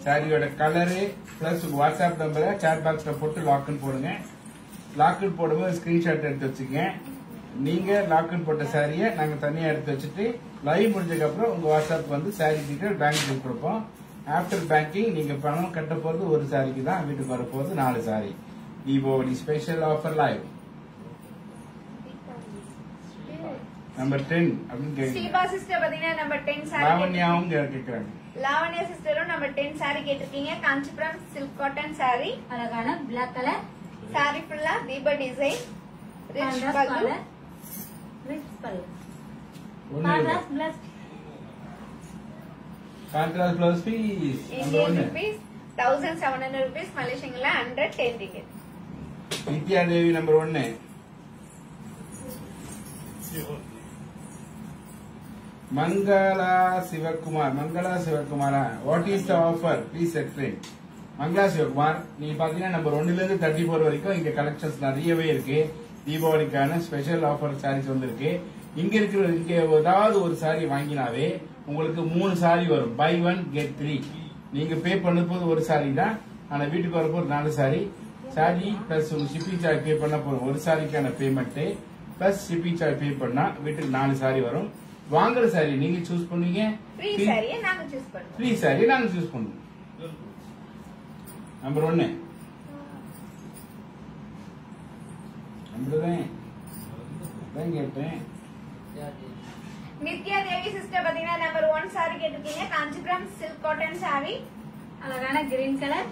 S2: சாரியோட கலரு பிளஸ் வாட்ஸ்அப் நம்பரை சாட் பாக்ஸ்ல போட்டு லாக்னு போடுங்க. லாக்னு போடும்போது ஸ்கிரீன்ஷாட் எடுத்து வச்சுக்கங்க. நீங்க லாக்னு போட்ட சாரியை நாங்க தனியா எடுத்து வச்சுட்டு லைவ் முடிஞ்சதுக்கு அப்புறம் உங்க வாட்ஸ்அப் வந்து சாரி டீடைல் பேங்க் கொடுப்போம். ஆஃப்டர் பேங்கிங் நீங்க பணம் கட்ட போறது ஒரு சாரிக்கு தான், வீட்டுக்கு வர போறது 4 saree. Deepavali special offer live. Number 10 அப்படின்னு கேக்குறீங்க.
S3: ஸ்ரீபா சிஸ்டர் பாத்தீங்கன்னா நம்பர் 10 சாரி
S2: லாவண்யாவும் கேக்குறாங்க.
S3: லாவண்யா சிஸ்டரும் நம்பர் 10 சாரி கேட்டிருக்கீங்க. Kanchipuram silk cotton sorry.
S4: அழகான black color.
S3: சாரி ஃபுல்லா தீபா design, rich
S4: Contrast
S3: pallu.
S4: color. Rich color.
S2: ஒண்ணு
S4: Contrast plus
S2: contrast plus piece.
S3: Indian rupees 1700 rupees மலேசியன்ல 110 ringgit.
S2: நித்யா தேவி நம்பர் 1. மங்களா சிவகுமாரா, what is the offer please explain. Mangala Sivakumar, நீங்க பாத்தீங்கன்னா நம்பர் 1ல இருந்து 34 வரைக்கும் இங்க கலெக்ஷன்ஸ் நிறையவே இருக்கு. தீபாவளிக்கான ஸ்பெஷல் ஆஃபர் சாரீஸ் வந்திருக்கு. இங்க ஏதாவது ஒரு சாரி வாங்கினாவே உங்களுக்கு 3 சாரி வரும். Buy 1 get 3. நீங்க பே பண்ணும்போது ஒரு சாரி தான், ஆனா வீட்டுக்கு வரப்போ 4 saree. Saree plus shipping charge pay பண்ண போறோம். ஒரு சாரிக்கான payment plus shipping charge pay பண்ணா வீட்டுக்கு 4 சாரி வரும். வாங்குற சாரி நீங்க சூஸ் பண்ணுவீங்க,
S3: ஃப்ரீ சாரியை நாங்க சூஸ் பண்ணுவோம்.
S2: ஃப்ரீ சாரி நாங்க சூஸ் பண்ணுவோம். நம்பர் 1 நம்பர் கேட்டேன்.
S3: நித்யா தேவி சிஸ்டர் பாத்தீங்கன்னா நம்பர் 1 சாரி கேட்டிருக்கீங்க. Kanchipuram silk cotton sorry.
S4: அழகான green color.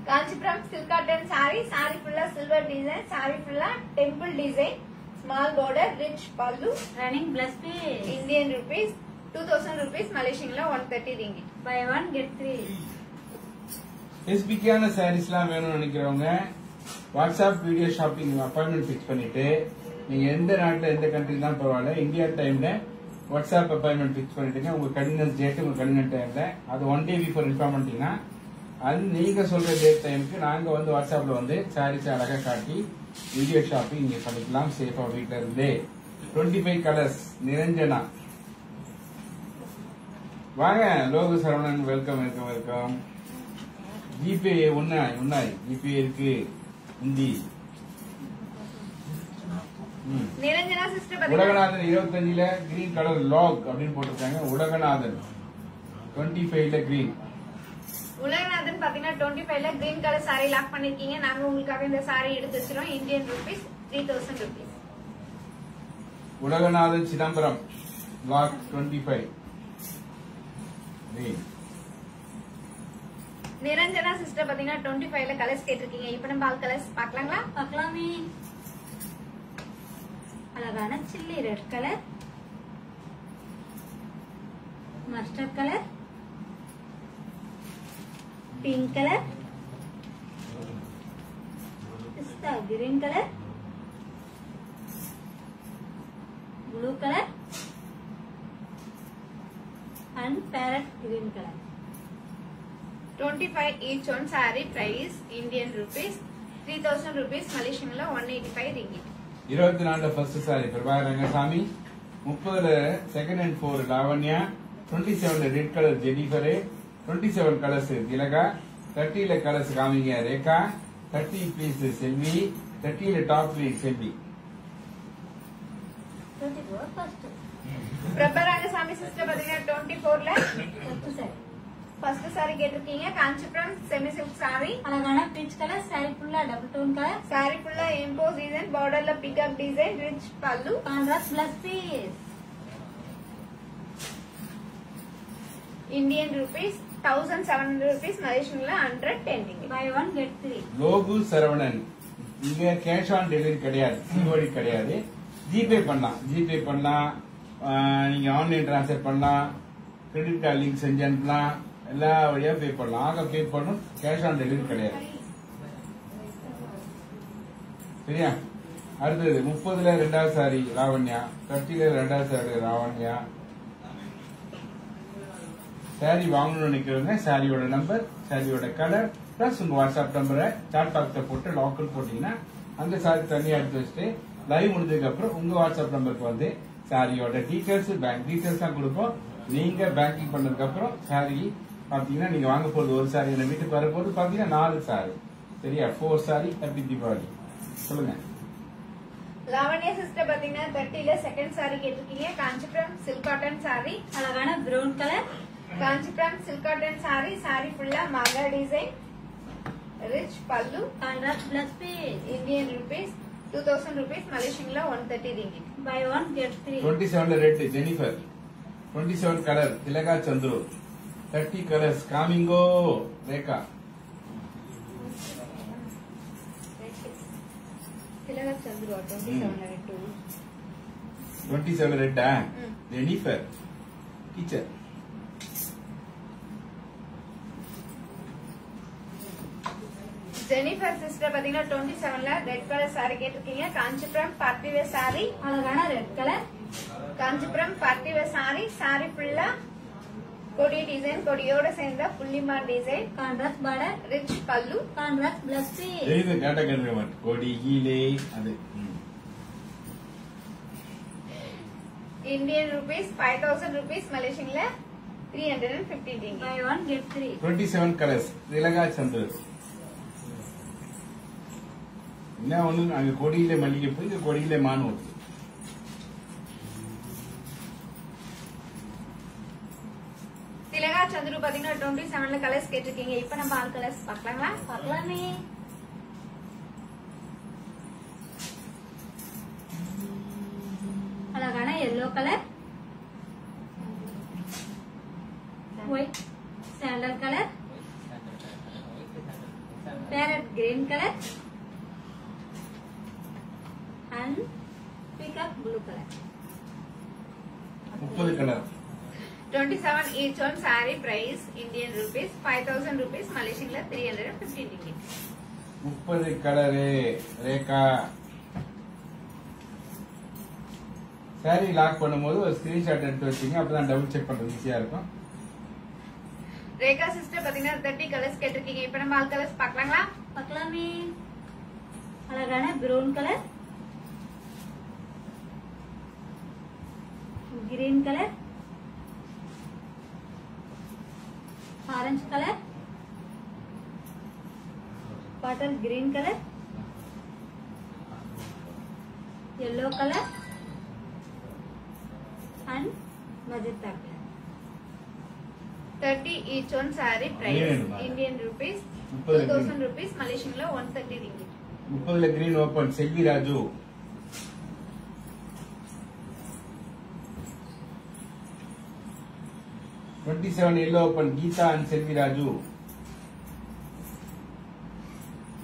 S3: Kanchipuram silk cotton sorry. Sorry ஃபுல்லா சில்வர் டிசைன், சாரி ஃபுல்லா temple design, small border, rich பல்லு.
S4: Running plus fee.
S3: Indian rupees 2000 rupees மலேசியன்ல 130 ringgit.
S4: Buy one get three.
S2: எஸ்பிக்கான சாரீஸ்லாம் வேணும்னு நினைக்கிறவங்க WhatsApp video shopping appointment fix பண்ணிட்டு நீங்க எந்த நாட்டில் எந்த கண்ட்ரி தான் பரவாயில்ல, இந்தியா டைம்ல வாட்ஸ்அப் அப்பாயின்மெண்ட் ஃபிக்ஸ் பண்ணிட்டுங்க. உங்க கன்வீனியன்ஸ் டேட் உங்க கன்வீனியன்ட் டைம்ல அது 1 day பிஃபோர் இன்ஃபார்ம் பண்ணிட்டீங்கன்னா அது நீங்க சொல்ற டேட் டைமுக்கு நாங்க வந்து வாட்ஸ்அப்ல வந்து சாரீஸ் அழகா காட்டி வீடியோ ஷாப்பிங் நீங்க பண்ணிக்கலாம் சேஃபா வீட்ல இருந்தே. 25 கலர்ஸ். நிரஞ்சனா வாங்க. Logu Saravanan welcome welcome welcome. GPay உன்னாய் ஜிபே இருக்கு ஹிந்தி.
S3: நிரஞ்சனா சிஸ்டர் பாத்தீங்கன்னா
S2: உலகநாதன் 25ல கிரீன் கலர் லாக் அப்படின்னு போட்டிருக்காங்க. உலகநாதன் 25ல கிரீன்.
S3: உலகநாதன் பாத்தீங்கன்னா 25ல கிரீன் கலர் சாரி லாக் பண்ணிருக்கீங்க. நாங்க உங்களுக்காக இந்த சாரி எடுத்து வச்சிரோம். Indian rupees 3000 rupees.
S2: Ulaganathan Chidambaram lock 25 green.
S3: Niranjana sister பாத்தீங்கன்னா 25ல கலர்ஸ் கேட்டிருக்கீங்க. இப்ப நம்ம ஆல் கலர்ஸ் பார்க்கலாங்களா?
S4: பார்க்கலாமே. அழகான chilli red colour, mustard colour, pink colour, பிஸ்தா green colour, blue colour and parrot green colour.
S3: 25 each one saree price Indian rupees 3000 rupees மலேசியன்ல 185 ringgit.
S2: 24ல ஃபர்ஸ்ட் சாரி பிரபாகர் ரங்கசாமி. 30ல செகண்ட் அண்ட் 4 லாவண்யா. 27ல red colour Jennifer. 27 colours Thilaga. 30ல colours coming Rekha. 30 please Selvi. 30ல top please Selvi.
S4: 24 first
S3: Prabharangasamy sister பாத்தீங்கன்னா 24ல
S4: first saree.
S3: First sorry கேட்டிருக்கீங்க Kanchipuram semi silk sorry.
S4: அழகான பீச் கலர் சாரி ஃபுல்லா டபுள் டோன் கலர்.
S3: சாரி ஃபுல்லா எம்போஸ் டிசைன், பார்டர்ல peacock design, rich pallu.
S4: Contrast plus piece.
S3: Indian rupees 1700 rupees, மலேசியன்ல 110
S4: buy 1 get 3.
S2: Logu Saravanan. இங்க cash on delivery கிடையாது, சிஓடி கிடையாது. GPay பண்ணலாம், நீங்க ஆன்லைன் டிரான்ஸ்ஃபர் பண்ணலாம், கிரெடிட் கார்டு லிங்க் செஞ்சு அனுப்பலாம், எல்லா வழியா பே பண்ணலாம். ஆக பே பண்ணணும், கேஷ் ஆன் டெலிவரி கிடையாது. சரியா? அடுத்தது 30ல 2வது சாரி ராவண்யா, 30ல 2வது சாரி ராவண்யா. சாரி வாங்கணும்னு நினைக்கிறவங்க சாரியோட நம்பர், சாரியோட கலர் பிளஸ் உங்க வாட்ஸ்அப் நம்பரை சாட் பாக்ஸ்ல போட்டு லாக்கல் போட்டீங்கன்னா அந்த சாரி தனியா எடுத்து வச்சுட்டு லைவ் முடிஞ்சதுக்கு அப்புறம் உங்க வாட்ஸ்அப் நம்பருக்கு வந்து சாரியோட டீடைல்ஸ், பேங்க் டீடைல்ஸ் தான் கொடுப்போம். நீங்க பேங்கிங் பண்ணதுக்கு அப்புறம் சாரி பாத்தீங்கன்னா நீங்க வாங்க போறது ஒரு சாரி, என்ன வீட்டுக்கு வரப்போது பாத்தீங்கன்னா 4 சாரி. சரியா? 4 சாரி. ஹாப்பி தீபாவளி. சொல்லுங்க.
S3: லாவண்யா சிஸ்டர் பாத்தீங்கன்னா 30ல செகண்ட் சாரி கேட்டிருக்கீங்க காஞ்சிபுரம் சில்க் காட்டன் சாரி.
S4: அழகான brown colour.
S3: Kanchipuram silk cotton sorry. Sorry ஃபுல்லா மாங்கா design, rich pallu.
S4: Contrast plus piece.
S3: Indian rupees 2000 rupees, மலேசியன்ல 130 ringgit.
S4: Buy 1 get 3.
S2: 27 red Jennifer, 27 colour Thilaga Chandru, 30 colours coming Rekha.
S3: Thilaga Chandru 27 red
S2: 27 ரெட்டா Jennifer teacher.
S3: Jennifer sister பாத்தீங்கன்னா 27ல red colour sorry கேட்டிருக்கீங்க Kanchipuram party wear sorry.
S4: அழகான red colour.
S3: Kanchipuram party wear sorry. Sorry ஃபுல்லா கொடி design, கொடியோட சேர்ந்த புள்ளிமார் design,
S4: contrast border,
S3: rich pallu.
S4: Contrast plus piece.
S2: இது கேட்டகரி கொடி கீழே அது.
S3: இந்தியன் ரூபீஸ் 5000 rupees, மலேசியன்ல 315 ringgit.
S4: Buy 1 get 3.
S2: 27 colours Thilaga Chandru. என்ன ஒண்ணு அங்க கொடியில மல்லிகை பூ, இங்க கொடியில மான் ஊத்து.
S3: திலகா சந்துரு பாத்தீங்கன்னா 27ல கலர்ஸ் கேட்டிருக்கீங்க. இப்ப நம்ம ஆல் கலர்ஸ் பார்க்கலாங்களா?
S4: பார்க்கலாமே. அழகான yellow colour, white sandal colour, parrot green colour and peacock blue colour.
S2: 30 colour.
S3: 27 each one saree price Indian rupees 5000 rupees, மலேசியன்ல 315 ringgit.
S2: 30 colour Rekha. Sari lock பண்ணும்போது ஒரு ஸ்கிரீன்ஷாட் எடுத்து வச்சீங்க, அப்பதான் டபுள் செக் பண்றது ஈஸியா இருக்கும்.
S3: ரேகா சிஸ்டர் பாத்தீங்கன்னா 30 கலர்ஸ் கேட்டிருக்கீங்க. இப்ப நம்ம ஆல் கலர்ஸ் பார்க்கலாங்களா?
S4: பார்க்கலாமே. அழகான brown colour, green colour, orange colour, bottle green colour, yellow colour and magenta colour.
S3: 30 each one saree price Indian rupees 2000 rupees, மலேசியன்ல 130 ringgit.
S2: 30ல கிரீன் open Selvi Raju. 27 yellow open Geetha and Selvi Raju.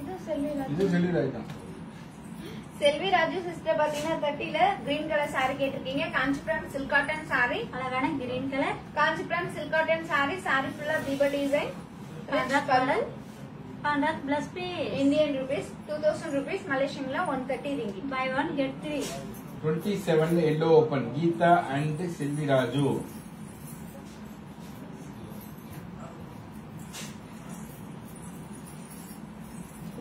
S3: இது செல்வி
S2: இது செல்வி ராஜு தான்.
S3: செல்வி ராஜு சிஸ்டர் பாத்தீங்கன்னா 30ல கிரீன் கலர் saree கேட்டிருக்கீங்க. Kanchipuram silk cotton saree.
S4: அழகான green colour,
S3: Kanchipuram silk cotton saree. saree ஃபுல்லா தீப design,
S4: contrast colour, contrast plus piece.
S3: Indian rupees 2000 rupees, மலேசியன்ல 130 ringgit.
S4: Buy 1 get 3.
S2: 27 yellow open Geetha and Selvi Raju.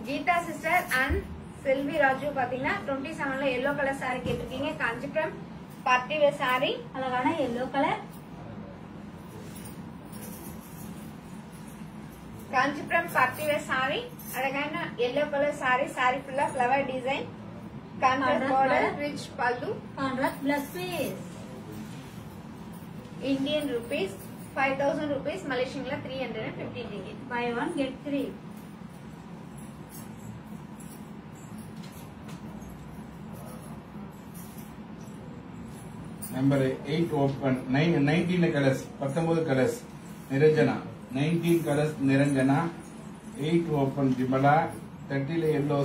S3: Geetha sister and Selvi Raju பாத்தீங்கன்னா 27ல எல்லோ கலர் saree கேட்டிருக்கீங்க. Kanchipuram party wear saree.
S4: அழகான yellow colour,
S3: Kanchipuram party wear saree. அழகான yellow colour saree. saree ஃபுல்லா flower design, contrast border, rich pallu.
S4: Contrast plus piece.
S3: Indian rupees 5000 rupees, Malaysian la 315 ringgit.
S4: Buy one get three.
S2: Number 8 open 19 colors 19 colors Niranjana 19 colors Niranjana 8 open Vimala 30 yellow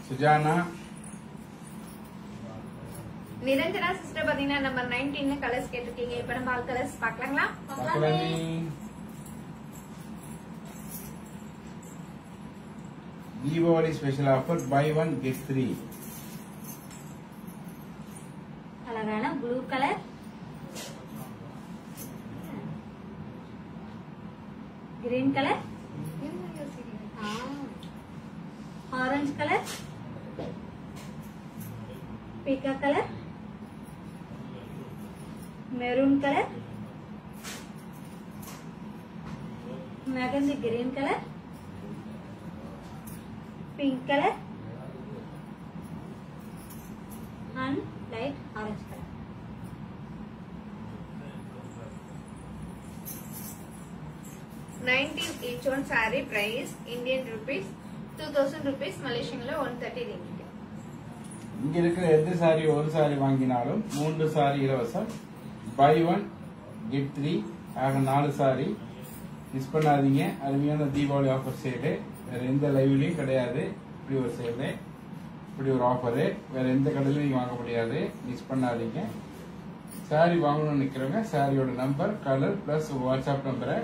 S2: Sujana
S3: Niranjana sister பாத்தீங்கன்னா number 19 colours கேட்டிருக்கீங்க. இப்ப நம்ம all colours பார்க்கலாங்களா?
S2: Diwali special offer buy one get 3.
S4: அழகான blue colour, green colour, orange colour, பீக்கா colour, maroon colour, mehndi green colour, pink colour and light orange colour.
S3: each one saree price Indian rupees 2000 rupees, Malaysian la 130 ringgit.
S2: இங்க இருக்கிற எந்த sorry ஒரு sorry வாங்கினாலும் 3 sorry இலவசம். By one get 3 ஆக 4 sorry miss பண்ணாதீங்க. அருமையான தீபாவளி ஆஃபர் சேலு வேற எந்த லைவ்லயும் கிடையாது. இப்படி ஒரு சேலு, இப்படி ஒரு ஆஃபரு வேற எந்த கடையிலும் நீங்க வாங்க முடியாது. மிஸ் பண்ணாதீங்க. சாரி வாங்கணும்னு நிக்கிறவங்க சாரியோட நம்பர், கலர் பிளஸ் வாட்ஸ்அப் நம்பரை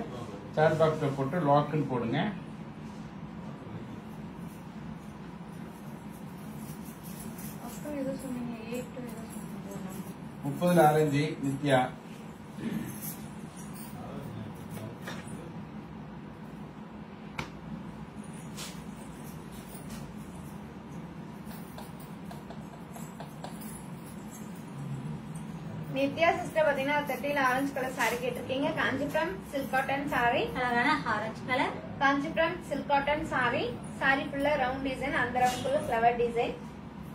S2: சாட் பாக்ஸ்ல போட்டு லாக்னு போடுங்க.
S4: அப்புறம் ஏதோ சொன்னீங்க 8 ஏதோ சொன்னீங்க.
S2: 30 ஆரஞ்சு நித்யா.
S3: நித்யா சிஸ்டர் பாத்தீங்கன்னா 30 ஆரஞ்சு கலர் saree கேட்டிருக்கீங்க. காஞ்சிபுரம் சில்க் காட்டன் saree,
S4: அழகான orange colour,
S3: Kanchipuram silk cotton saree. saree ஃபுல்லா ரவுண்ட் டிசைன், அந்த ரவுண்டுக்குள்ள flower design,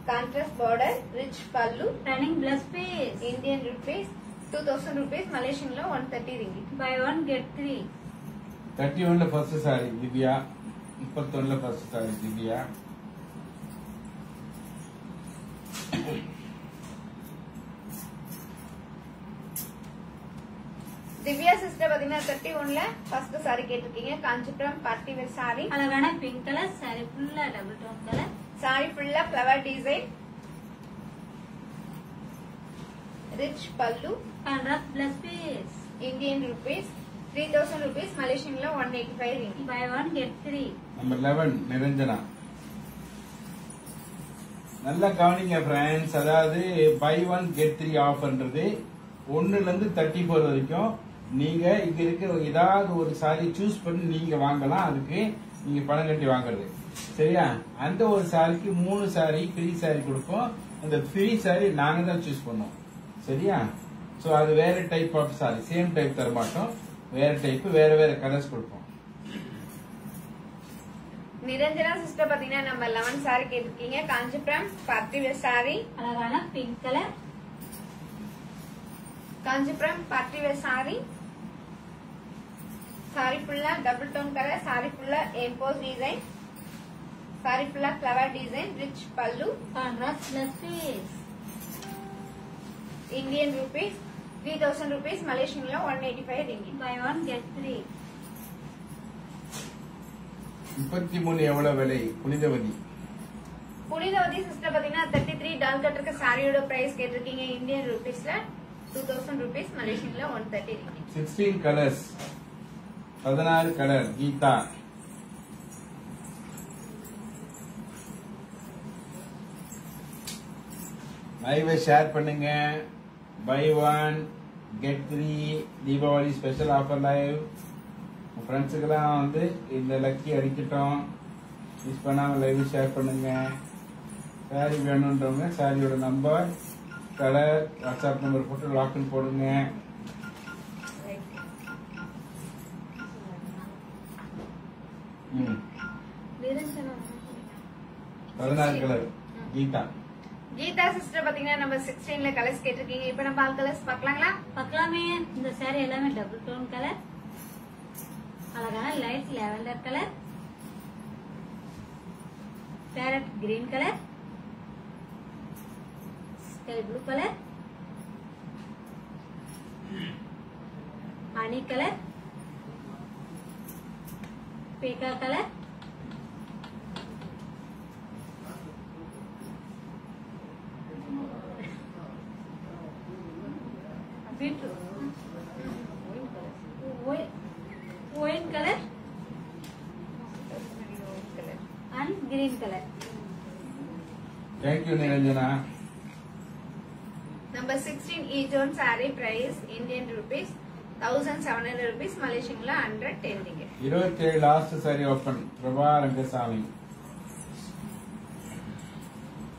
S3: contrast border, rich pallu,
S4: running plus piece.
S3: Indian rupees 2000 rupees, Malaysian la 130 ringgit.
S4: Buy one get three.
S2: 31ல first saree Divya, 31ல first saree Divya.
S3: Divya sister பாத்தீங்கன்னா 31ல first saree கேட்டிருக்கீங்க. Kanchipuram party wear saree,
S4: அழகான pink colour, sorry ஃபுல்லா double tone colour,
S3: saree ஃபுல்லா flower design, rich pallu,
S4: contrast plus piece.
S3: Indian rupees 3000 rupees, Malaysian la 185 ringgit.
S4: Buy one get three.
S2: Number 11 Niranjana. நல்லா கவனிங்க friends. அதாவது by one get 3 ஆஃபர்ன்றது 1ல இருந்து 34 வரைக்கும் நீங்க இங்க இருக்க ஏதாவது ஒரு சாரி சூஸ் பண்ணி நீங்க வாங்கலாம். அதுக்கு நீங்க பணம் கட்டி வாங்குறது சரியா. அந்த ஒரு சாரிக்கு 3 சாரி ஃப்ரீ சாரி கொடுப்போம். அந்த ஃப்ரீ சாரி நாங்க தான் சூஸ் பண்ணுவோம் சரியா. சோ அது வேற type of sari, same type தர மாட்டோம். வேற டைப் வேற வேற கலர்ஸ் கொடுப்போம்.
S3: நிரஞ்சனா சிஸ்டர் பாத்தீங்கன்னா நம்ம 11 saree கேட்டிருக்கீங்க. காஞ்சிபுரம் பார்ட்டி வேர் saree,
S4: அழகான pink colour,
S3: Kanchipuram party wear saree. saree ஃபுல்லா டபுள் டோன் கலர், saree ஃபுல்லா எம்போஸ் டிசைன், saree ஃபுல்லா flower design, rich pallu,
S4: contrast plus piece.
S3: Indian rupees 3000 rupees, Malaysian la 185 ringgit.
S4: Buy one get three.
S2: 33 எவ்வளவு விலை? Punithavathi.
S3: Punithavathi sister பாத்தீங்கன்னா 33 டால் cut இருக்க சாரியோட price கேட்டிருக்கீங்க. Indian rupees ல 2000 rupees, Malaysian la 130 ringgit.
S2: 16 colours 16 colour Geetha. லைவை ஷேர் பண்ணுங்க. Buy one get 3 Deepavali special offer live. உங்க ஃப்ரெண்ட்ஸுக்கெல்லாம் வந்து இந்த லக்கி அடிக்கட்டும். மிஸ் பண்ணாம லைவ் ஷேர் பண்ணுங்க. சாரி வேணுன்றவங்க சாரியோட நம்பர், கலர், வாட்ஸ்அப் நம்பர் போட்டு லாக்இன் போடுங்க.
S4: நிரஞ்சனா
S2: 14 கலர் கீதா.
S3: கீதா சிஸ்டர் பாத்தீங்கன்னா நம்ம 16ல கலர்ஸ் கேட்டிருக்கீங்க. இப்போ நம்ம ஆல் கலர்ஸ் பார்க்கலாங்களா?
S4: பார்க்கலாமே. இந்த saree எல்லாமே டபுள் டோன் கலர், அழகான light lavender colour, parrot green colour, sky blue colour, honey colour, பீகா colour, wine colour and green colour.
S2: Thank you Niranjana.
S3: Number 16 each on saree price Indian rupees 1700 rupees, Malaysian la 110 ringgit.
S2: 27 last sorry open Prabha Rangasamy.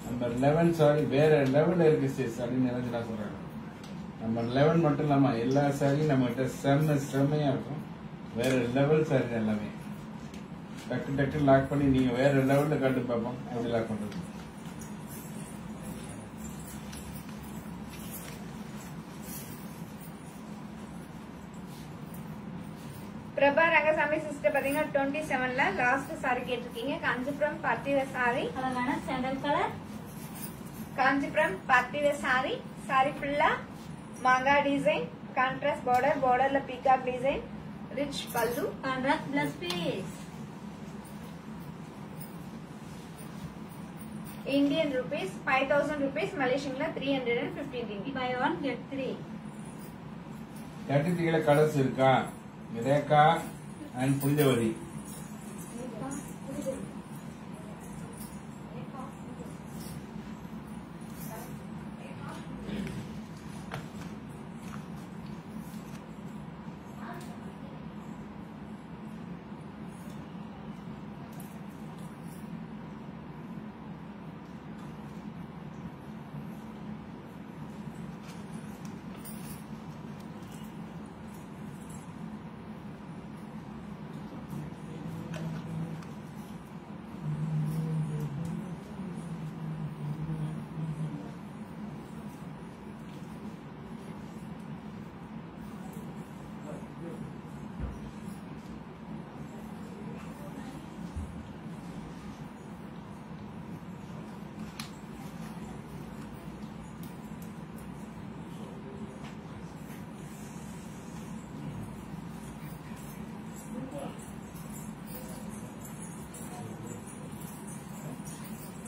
S2: Number 11 sorry வேற லெவல்ல இருக்கு sis அப்படின்னு நிரஞ்சனா சொல்றாங்க. Number 11 மட்டும் இல்லாம எல்லா சாரியும் நம்ம கிட்ட செம்மையா இருக்கும். வேற லெவல் சாரி எல்லாமே டக்கு டக்கு லாக் பண்ணி நீங்க வேற லெவல்ல காட்டு பார்ப்போம் எப்படி லாக் பண்றது.
S3: பிரபா ரங்கசாமி சிஸ்டர் பாத்தீங்கன்னா 27ல லாஸ்ட் சாரி கேட்டிருக்கீங்க. காஞ்சிபுரம் பார்ட்டி வேர் சாரி,
S4: அழகான sandal colour,
S3: Kanchipuram party wear sorry. Sorry ஃபுல்லா மாங்கா டிசைன், கான்ட்ராஸ்ட் பார்டர், பார்டர்ல peacock design, rich pallu,
S4: contrast plus piece.
S3: Indian rupees 5000 rupees, Malaysian la 315 ringgit.
S4: Buy one get 3.
S2: 33 colours இருக்கா? Rekha and Punithavathi.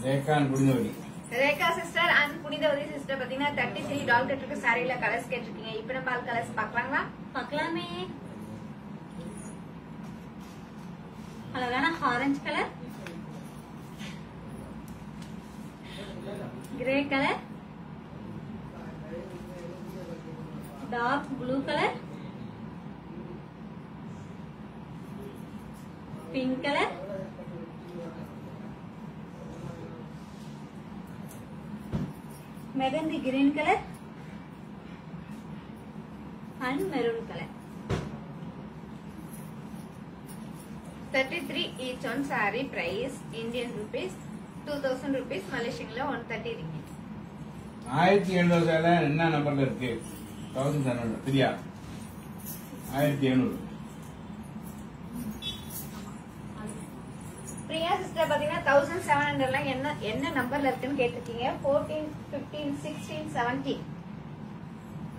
S2: Rekha and Punithavathi.
S3: Rekha sister and Punithavathi sister பாத்தீங்கன்னா 33 டால் கட்டிருக்க சாரில colours கேட்டிருக்கீங்க. இப்போ நம்ம all colours பார்க்கலாங்களா?
S4: பார்க்கலாமே. அழகான orange colour, grey colour, dark blue colour, pink colour, mehndi green colour and maroon colour.
S3: 33 each on saree price Indian rupees 2000 rupees, Malaysian la 130 ringgit.
S2: 1700 சேலை என்ன நம்பர்ல இருக்கு? 1700 சரியா? 1700.
S3: பிரியா சிஸ்டர் பாத்தீங்கன்னா 1700 ல என்ன நம்பர்ல இருக்குன்னு கேட்டிருக்கீங்க. 14 15 16 17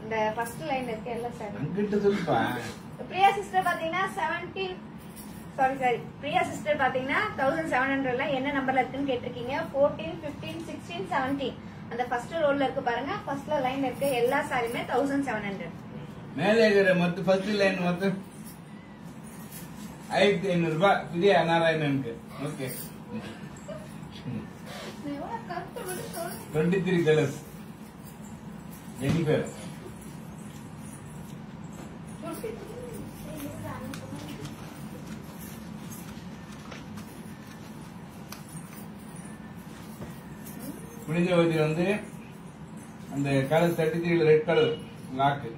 S3: இந்த ஃபர்ஸ்ட் லைன்ல இருக்க எல்லா சாரி.
S2: அங்கிட்ட சொல்லுப்பா.
S3: பிரியா சிஸ்டர் பாத்தீங்கன்னா 17 சாரி பிரியா சிஸ்டர் பாத்தீங்கன்னா 1700 ல என்ன நம்பர்ல இருக்குன்னு கேட்டிருக்கீங்க. 14 15 16 17 அந்த ஃபர்ஸ்ட் ரோல்ல இருக்கு பாருங்க. ஃபர்ஸ்ட்ல லைன்ல இருக்க எல்லா சாரியுமே 1700.
S2: மேலே இருக்கிற மொத்த ஃபர்ஸ்ட் லைன் மொத்தம் 1500 ரூபாய். பிரியா நாராயணனுக்கு. ஓகே. 23 கலர்ஸ். ஜெனிஃபர். புனிதவதி வந்து அந்த colour 33 red colour lock.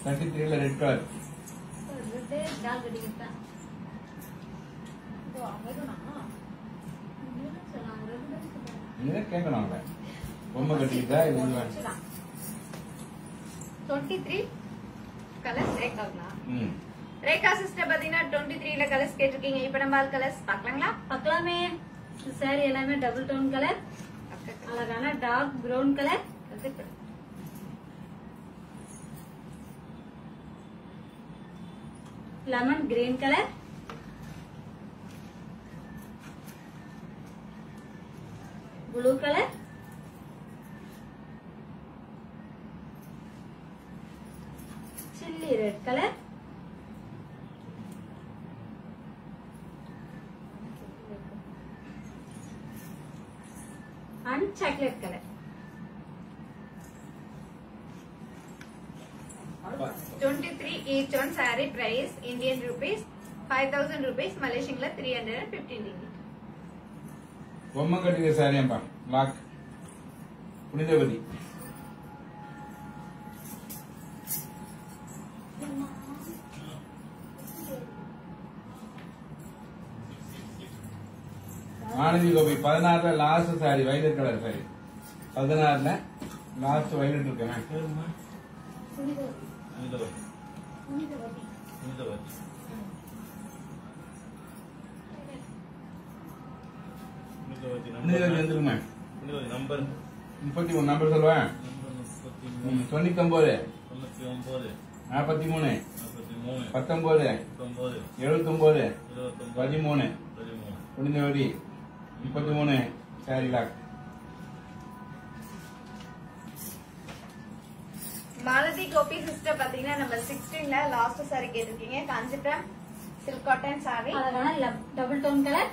S2: 33 red colour.
S4: Doll கட்டிக்கிட்டா
S2: நீங்க கேட்கணும் அவங்கள பொம்மை கட்டிக்கிட்டா இது
S3: 23 கலர்ஸ் ரேகாங்களா
S2: ம்
S3: ரேகா சிஸ்டர் பாத்தீங்கன்னா 23ல கலர்ஸ் கேட்டிருக்கீங்க. இப்போ நம்ம கலர்ஸ் பார்க்கலாங்களா?
S4: பார்க்கலாமே. இந்த saree எல்லாமே டபுள் டோன் கலர், அழகான dark brown colour, lemon green colour, blue colour, chilli red colour, and chocolate color.
S3: 23 each one saree price Indian rupees 5000 rupees, Malaysian la 315 ringgit.
S2: பொம்மை கட்டிக்கிற சாரியாம்பா லாக் புனிதவதி. ஆனந்தி கோபி 16ல last saree violet colour saree 16ல last violet இருக்கேன். வந்துருமா
S1: number
S2: 33 number சொல்லுவேன். 99 43 19 79 13 Punithavathi 33 saree lock.
S3: Malathi Gopi sister பாத்தீங்கன்னா நம்ம 16ல லாஸ்ட் saree கேட்டிருக்கீங்க. காஞ்சிபுரம் சில்க் காட்டன் saree,
S4: அழகான double tone colour,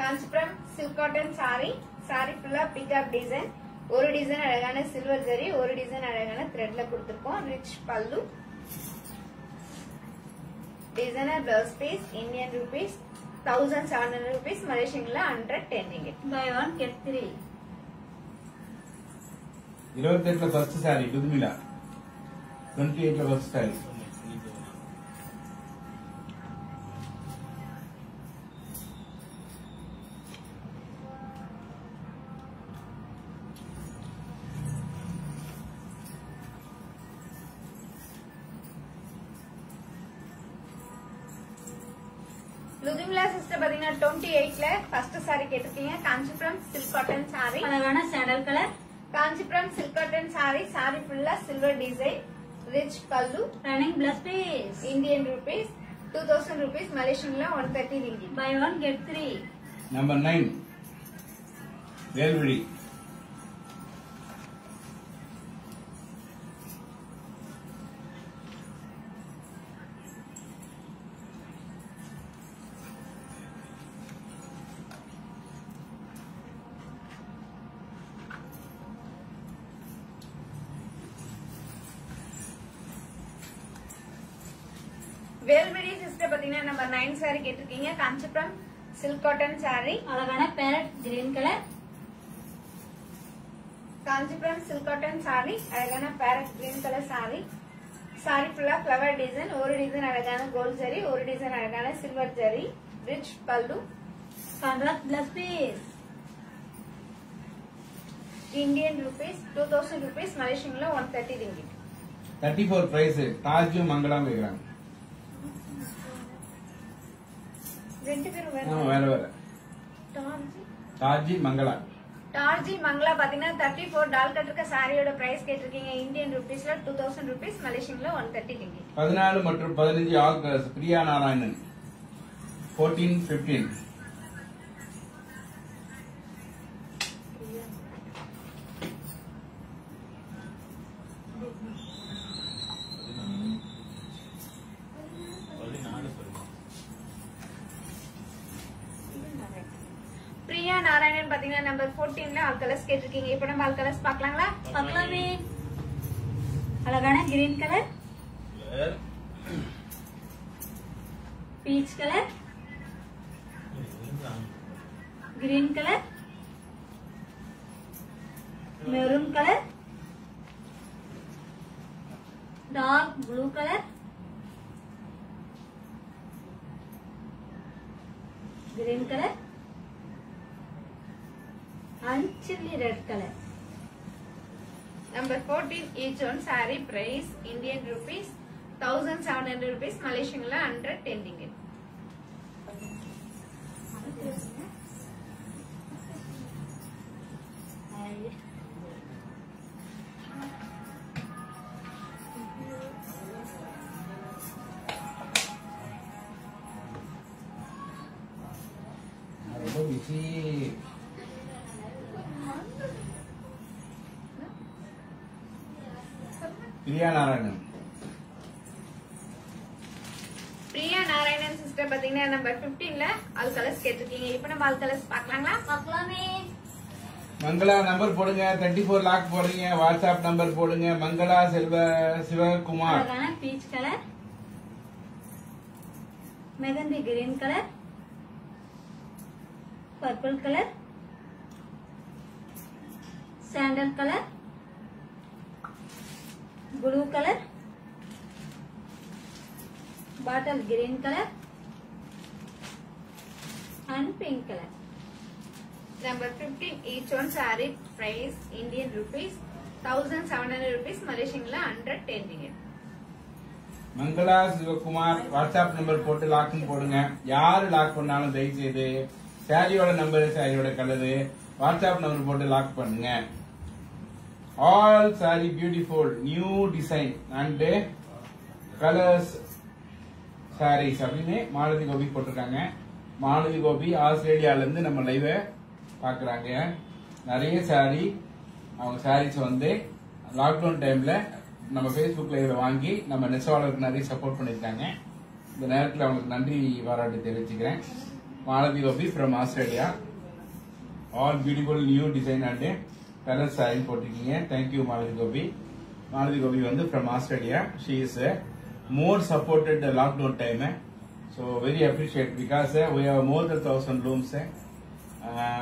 S3: Kanchipuram silk cotton saree. saree ஃபுல்லா பிகாக் டிசைன், ஒரு டிசைன் அழகான சில்வர் ஜரி, ஒரு டிசைன் அழகான த்ரெட்ல கொடுத்திருக்கோம். Rich pallu, designer blouse piece Indian rupees 1700 rupees, மலேசியன்ல 110 ringgit.
S4: buy one get 3.
S2: 28ல ஃபர்ஸ்ட் சாரி டுதுமிலா 28ல ஃபர்ஸ்ட் சாரி.
S3: லுதுமிலா சிஸ்டர் பாத்தீங்கன்னா 28ல ஃபர்ஸ்ட் saree கேட்டிருக்கீங்க. காஞ்சிபுரம் சில்க் காட்டன் saree,
S4: அழகான sandal colour,
S3: Kanchipuram silk cotton saree. saree ஃபுல்லா silver design, rich pallu,
S4: running plus piece,
S3: Indian rupees 2000 rupees, மலேசியன்ல 130 ringgit.
S4: buy one get 3.
S2: Number 9 Velvizhi.
S3: Velvizhi sister பாத்தீங்கன்னா number 9 saree கேட்டிருக்கீங்க. Kanchipuram silk cotton saree,
S4: அழகான parrot green colour,
S3: Kanchipuram silk cotton saree, அழகான parrot green colour saree. saree ஃபுல்லா flower design, ஒரு design அழகான gold zari, ஒரு design அழகான silver zari, rich pallu,
S4: contrast plus piece,
S3: Indian rupees 2000 rupees, மலேசியன்ல 130 ringgit.
S2: 34 பிரைஸ் தாஜ் மங்கலம் கேக்குறாங்க.
S3: ரெண்டு பேரும்
S2: வேற வேற தாஜி மங்களா.
S3: டார்ஜி மங்களா பாத்தீங்கன்னா 34 டால் கட்டிருக்க சாரியோட பிரைஸ் கேட்டிருக்கீங்க. இந்தியன் ரூபீஸ்ல 2000 rupees, மலேசியன்ல 130 ringgit.
S2: 14 மற்றும் 15 ஆகஸ்ட் பிரியா நாராயணன் 14 15.
S3: பிரியா நாராயணன் பாத்தீங்கன்னா நம்பர் 14ல ஆல் கலர்ஸ் கேட்டிருக்கீங்க. இப்ப நம்ம ஆல் கலர்ஸ் பாக்கலாங்களா?
S4: பார்க்கலாமே. அழகான green colour, peach colour, green colour, maroon colour, dark blue colour, green colour and chilli red color.
S3: Number 14 each one saree price Indian rupees 1700 rupees Malaysian la 110 ringgit.
S2: ரொம்ப busy. Priya Narayanan.
S3: Priya Narayanan sister பாத்தீங்கன்னா number 15ல all colours கேட்டிருக்கீங்க. இப்போ நம்ம all colours பார்க்கலாங்களா?
S4: பார்க்கலாமே.
S2: Mangala number போடுங்க. 34 lock போடுறீங்க. WhatsApp number போடுங்க. மங்களா சிவகுமார்.
S4: அழகான peach colour, mehndi green colour, purple colour, sandal colour, blue colour, bottle green colour and pink color.
S3: Number 15 each one saree price Indian rupees 1700 rupees Malaysian la 110 ringgit.
S2: Mangala Sivakumar WhatsApp number போட்டு லாக்னு போடுங்க. யாரு lock பண்ணாலும் தயவு செய்து சாரியோட number, சாரியோட colour, WhatsApp number போட்டு lock பண்ணுங்க. All sari beautiful new design and colours saris அப்படின்னு மாலதி கோபி போட்டிருக்காங்க. மாலதி கோபி ஆஸ்திரேலியால இருந்து நம்ம லைவ பாக்குறாங்க. நிறைய சாரி அவங்க சாரீஸ் வந்து லாக்டவுன் டைம்ல நம்ம Facebook லைவ்ல வாங்கி நம்ம நெசவாளருக்கு நிறைய சப்போர்ட் பண்ணிருக்காங்க. இந்த நேரத்தில் அவங்களுக்கு நன்றி பாராட்டு தெரிவிச்சுக்கிறேன். Malathi Gopi from Australia. All beautiful new design and colour sari போட்டிருக்கீங்க. தேங்க்யூ மாலதி கோபி. மாலதி கோபி வந்து from Australia. She is more supported the lockdown time, so very appreciate because we have more than 1000 rooms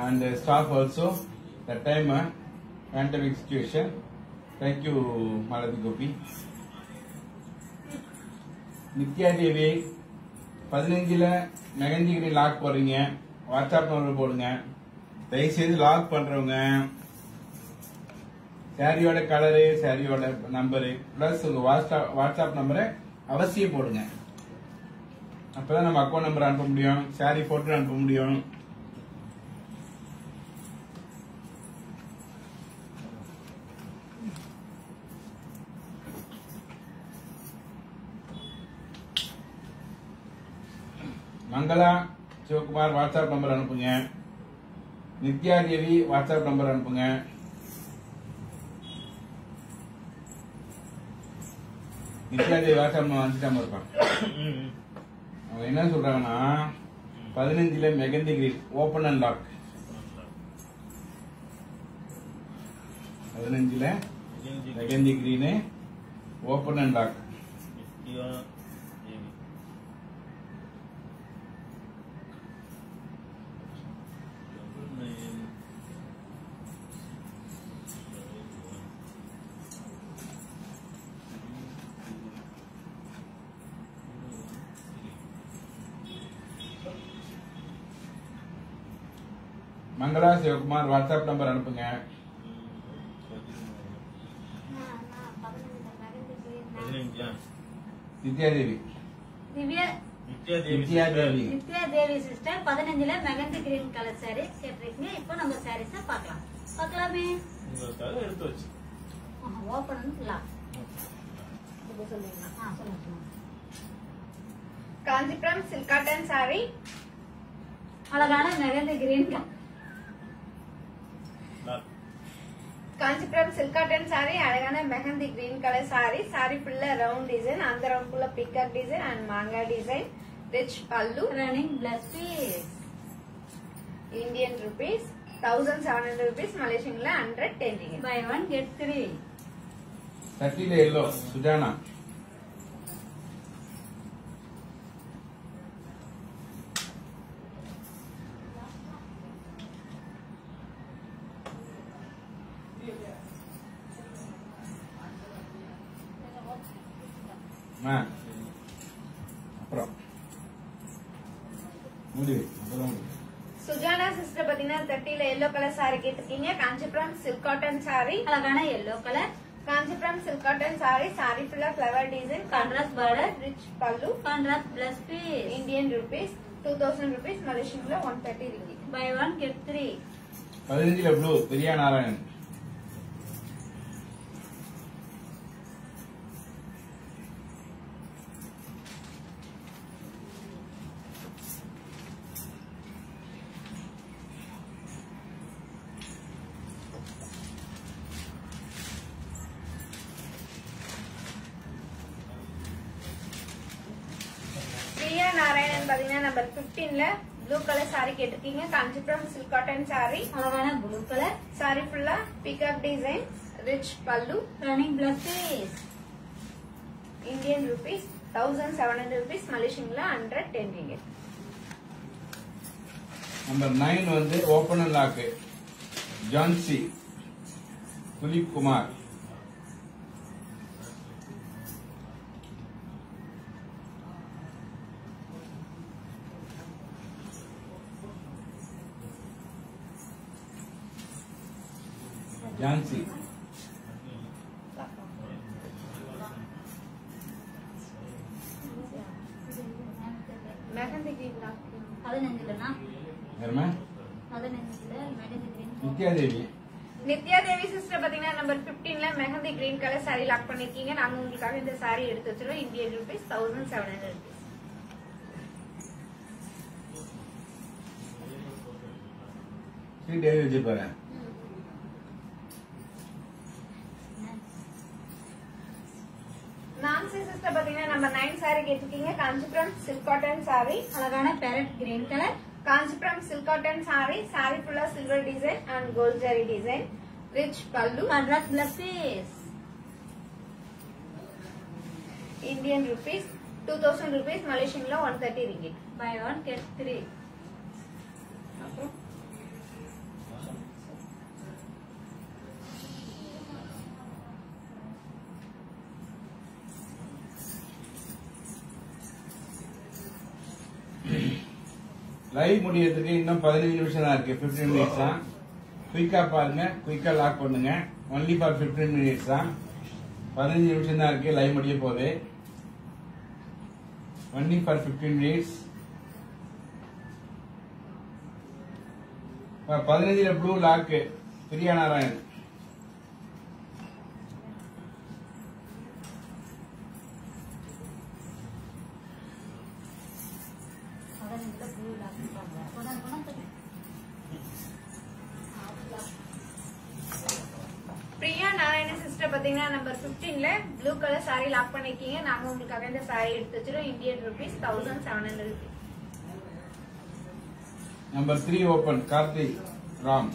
S2: and staff also that time pandemic situation. Thank you Maladi Gopi. Nithya Devi 15ல mehndi green lock போடுறீங்க. WhatsApp number போடுங்க. தயவுசெய்து lock பண்றவங்க சாரியோட colour, சாரியோட number plus உங்க WhatsApp நம்பரை அவசியம் போடுங்க. அப்பதான் நம்ம அக்கௌண்ட் நம்பர் அனுப்ப முடியும், சாரி போட்டு அனுப்ப முடியும். மங்களா சிவகுமார் வாட்ஸ்அப் நம்பர் அனுப்புங்க. நித்யா தேவி வாட்ஸ்அப் நம்பர் அனுப்புங்க. நித்யாதேவி வாட்ஸ்அப் வந்துட்டாம இருப்பான். அவங்க என்ன சொல்றாங்கன்னா 15ல mehndi green open and lock. 15ல mehndi green open and lock. Mangala Sivakumar WhatsApp number அனுப்புங்க. நித்யாதேவி
S4: நித்யாதேவி சிஸ்டர் 15ல மெகந்தி கிரீன் கலர் சாரி கேட்டிருக்கீங்க. இப்போ நம்ம சாரீஸ பார்க்கலாம். பார்க்கலாமே.
S1: எடுத்து வச்சு
S4: ஓபன் லாக் சொல்லுங்க. சொல்லுங்க.
S3: காஞ்சிபுரம் சில்க் காட்டன் saree
S4: அழகான mehndi green colour.
S3: Kanchipuram silk cotton saree அழகான mehndi green colour saree. saree ஃபுல்லா ரவுண்ட் டிசைன், அந்த ரவுண்ட் ஃபுல்லா பிக்கப் டிசைன் அண்ட் மாங்கா design. Rich pallu.
S4: Running plus piece.
S3: Indian rupees 1700 rupees Malaysian la 110 ringgit.
S4: Buy one get 3.
S2: 30 le yellow Sujana.
S3: Sujana sister பாத்தீங்கன்னா பாத்தீங்கன்னா 30ல yellow colour sorry கேட்டிருக்கீங்க. Kanchipuram silk cotton sorry,
S4: அழகான yellow colour.
S3: Kanchipuram silk cotton sorry, sorry ஃபுல்லா flower design, contrast border, rich pallu,
S4: contrast plus piece.
S3: Indian rupees 2000 rupees, மலேசியன்ல 130 ringgit.
S4: Buy 1 get 3.
S2: 15ல blue Priya Narayanan.
S3: Priya Narayanan பாத்தீங்கன்னா number 15ல ப்ளூ கலர் சாரி கேட்டிருக்கீங்க. Kanchipuram silk cotton sorry,
S4: அழகான blue colour.
S3: Sorry ஃபுல்லா peacock design, rich pallu,
S4: running plus piece.
S3: Indian rupees 1700 rupees, மலேசியன்ல 110 ringgit.
S2: Number 9 வந்து open and lock Jhansi Dulip Kumar. Jhansi
S3: mehndi green lock
S4: 15லனா
S2: யாருமா
S4: 15ல மெஹந்தி கிரீன்.
S2: நித்யா தேவி.
S3: நித்யா தேவி சிஸ்டர் பாத்தீங்கன்னா நம்பர் 15ல mehndi green colour sorry lock பண்ணிருக்கீங்க. நாங்க உங்களுக்காக இந்த சாரி எடுத்து வச்சிருக்கோம். Indian rupees 1700 rupees.
S2: ஸ்வீட் எழுதி வச்சிருப்பாரு.
S3: நான்சி சிஸ்டர் பாத்தீங்கன்னா நம்பர் 9 சாரி கேட்டிருக்கீங்க. காஞ்சிபுரம் சில்க் காட்டன் சாரி,
S4: அழகான parrot green colour.
S3: Kanchipuram silk cotton sorry, sorry ஃபுல்லா silver design and gold zari design, rich pallu,
S4: contrast plus piece.
S3: Indian rupees 2000 rupees, மலேசியன்ல 130 ringgit.
S4: Buy 1 get 3.
S3: அப்புறம்
S2: live முடியறதுக்கு இன்னும் 15 நிமிஷம் தான் இருக்கு. 15 மினிட்ஸ் தான். குயிக்கா பாருங்க, குயிக்கா லாக் பண்ணுங்க. ஒன்லி ஃபார் 15 மினிட்ஸ் தான். 15 நிமிஷம் தான் இருக்கு. லைவ் முடிய போகுது. Only for 15 minutes. 15ல blue lock Priya Narayanan.
S3: Priya Narayanan sister பாத்தீங்கன்னா நம்பர் 15ல ப்ளூ கலர் சாரி லாக் பண்ணிருக்கீங்க. நாங்க உங்களுக்காக இந்த சாரி எடுத்து வச்சிருக்கோம். Indian rupees 1700 rupees.
S2: Number 3 open Karthik Ram.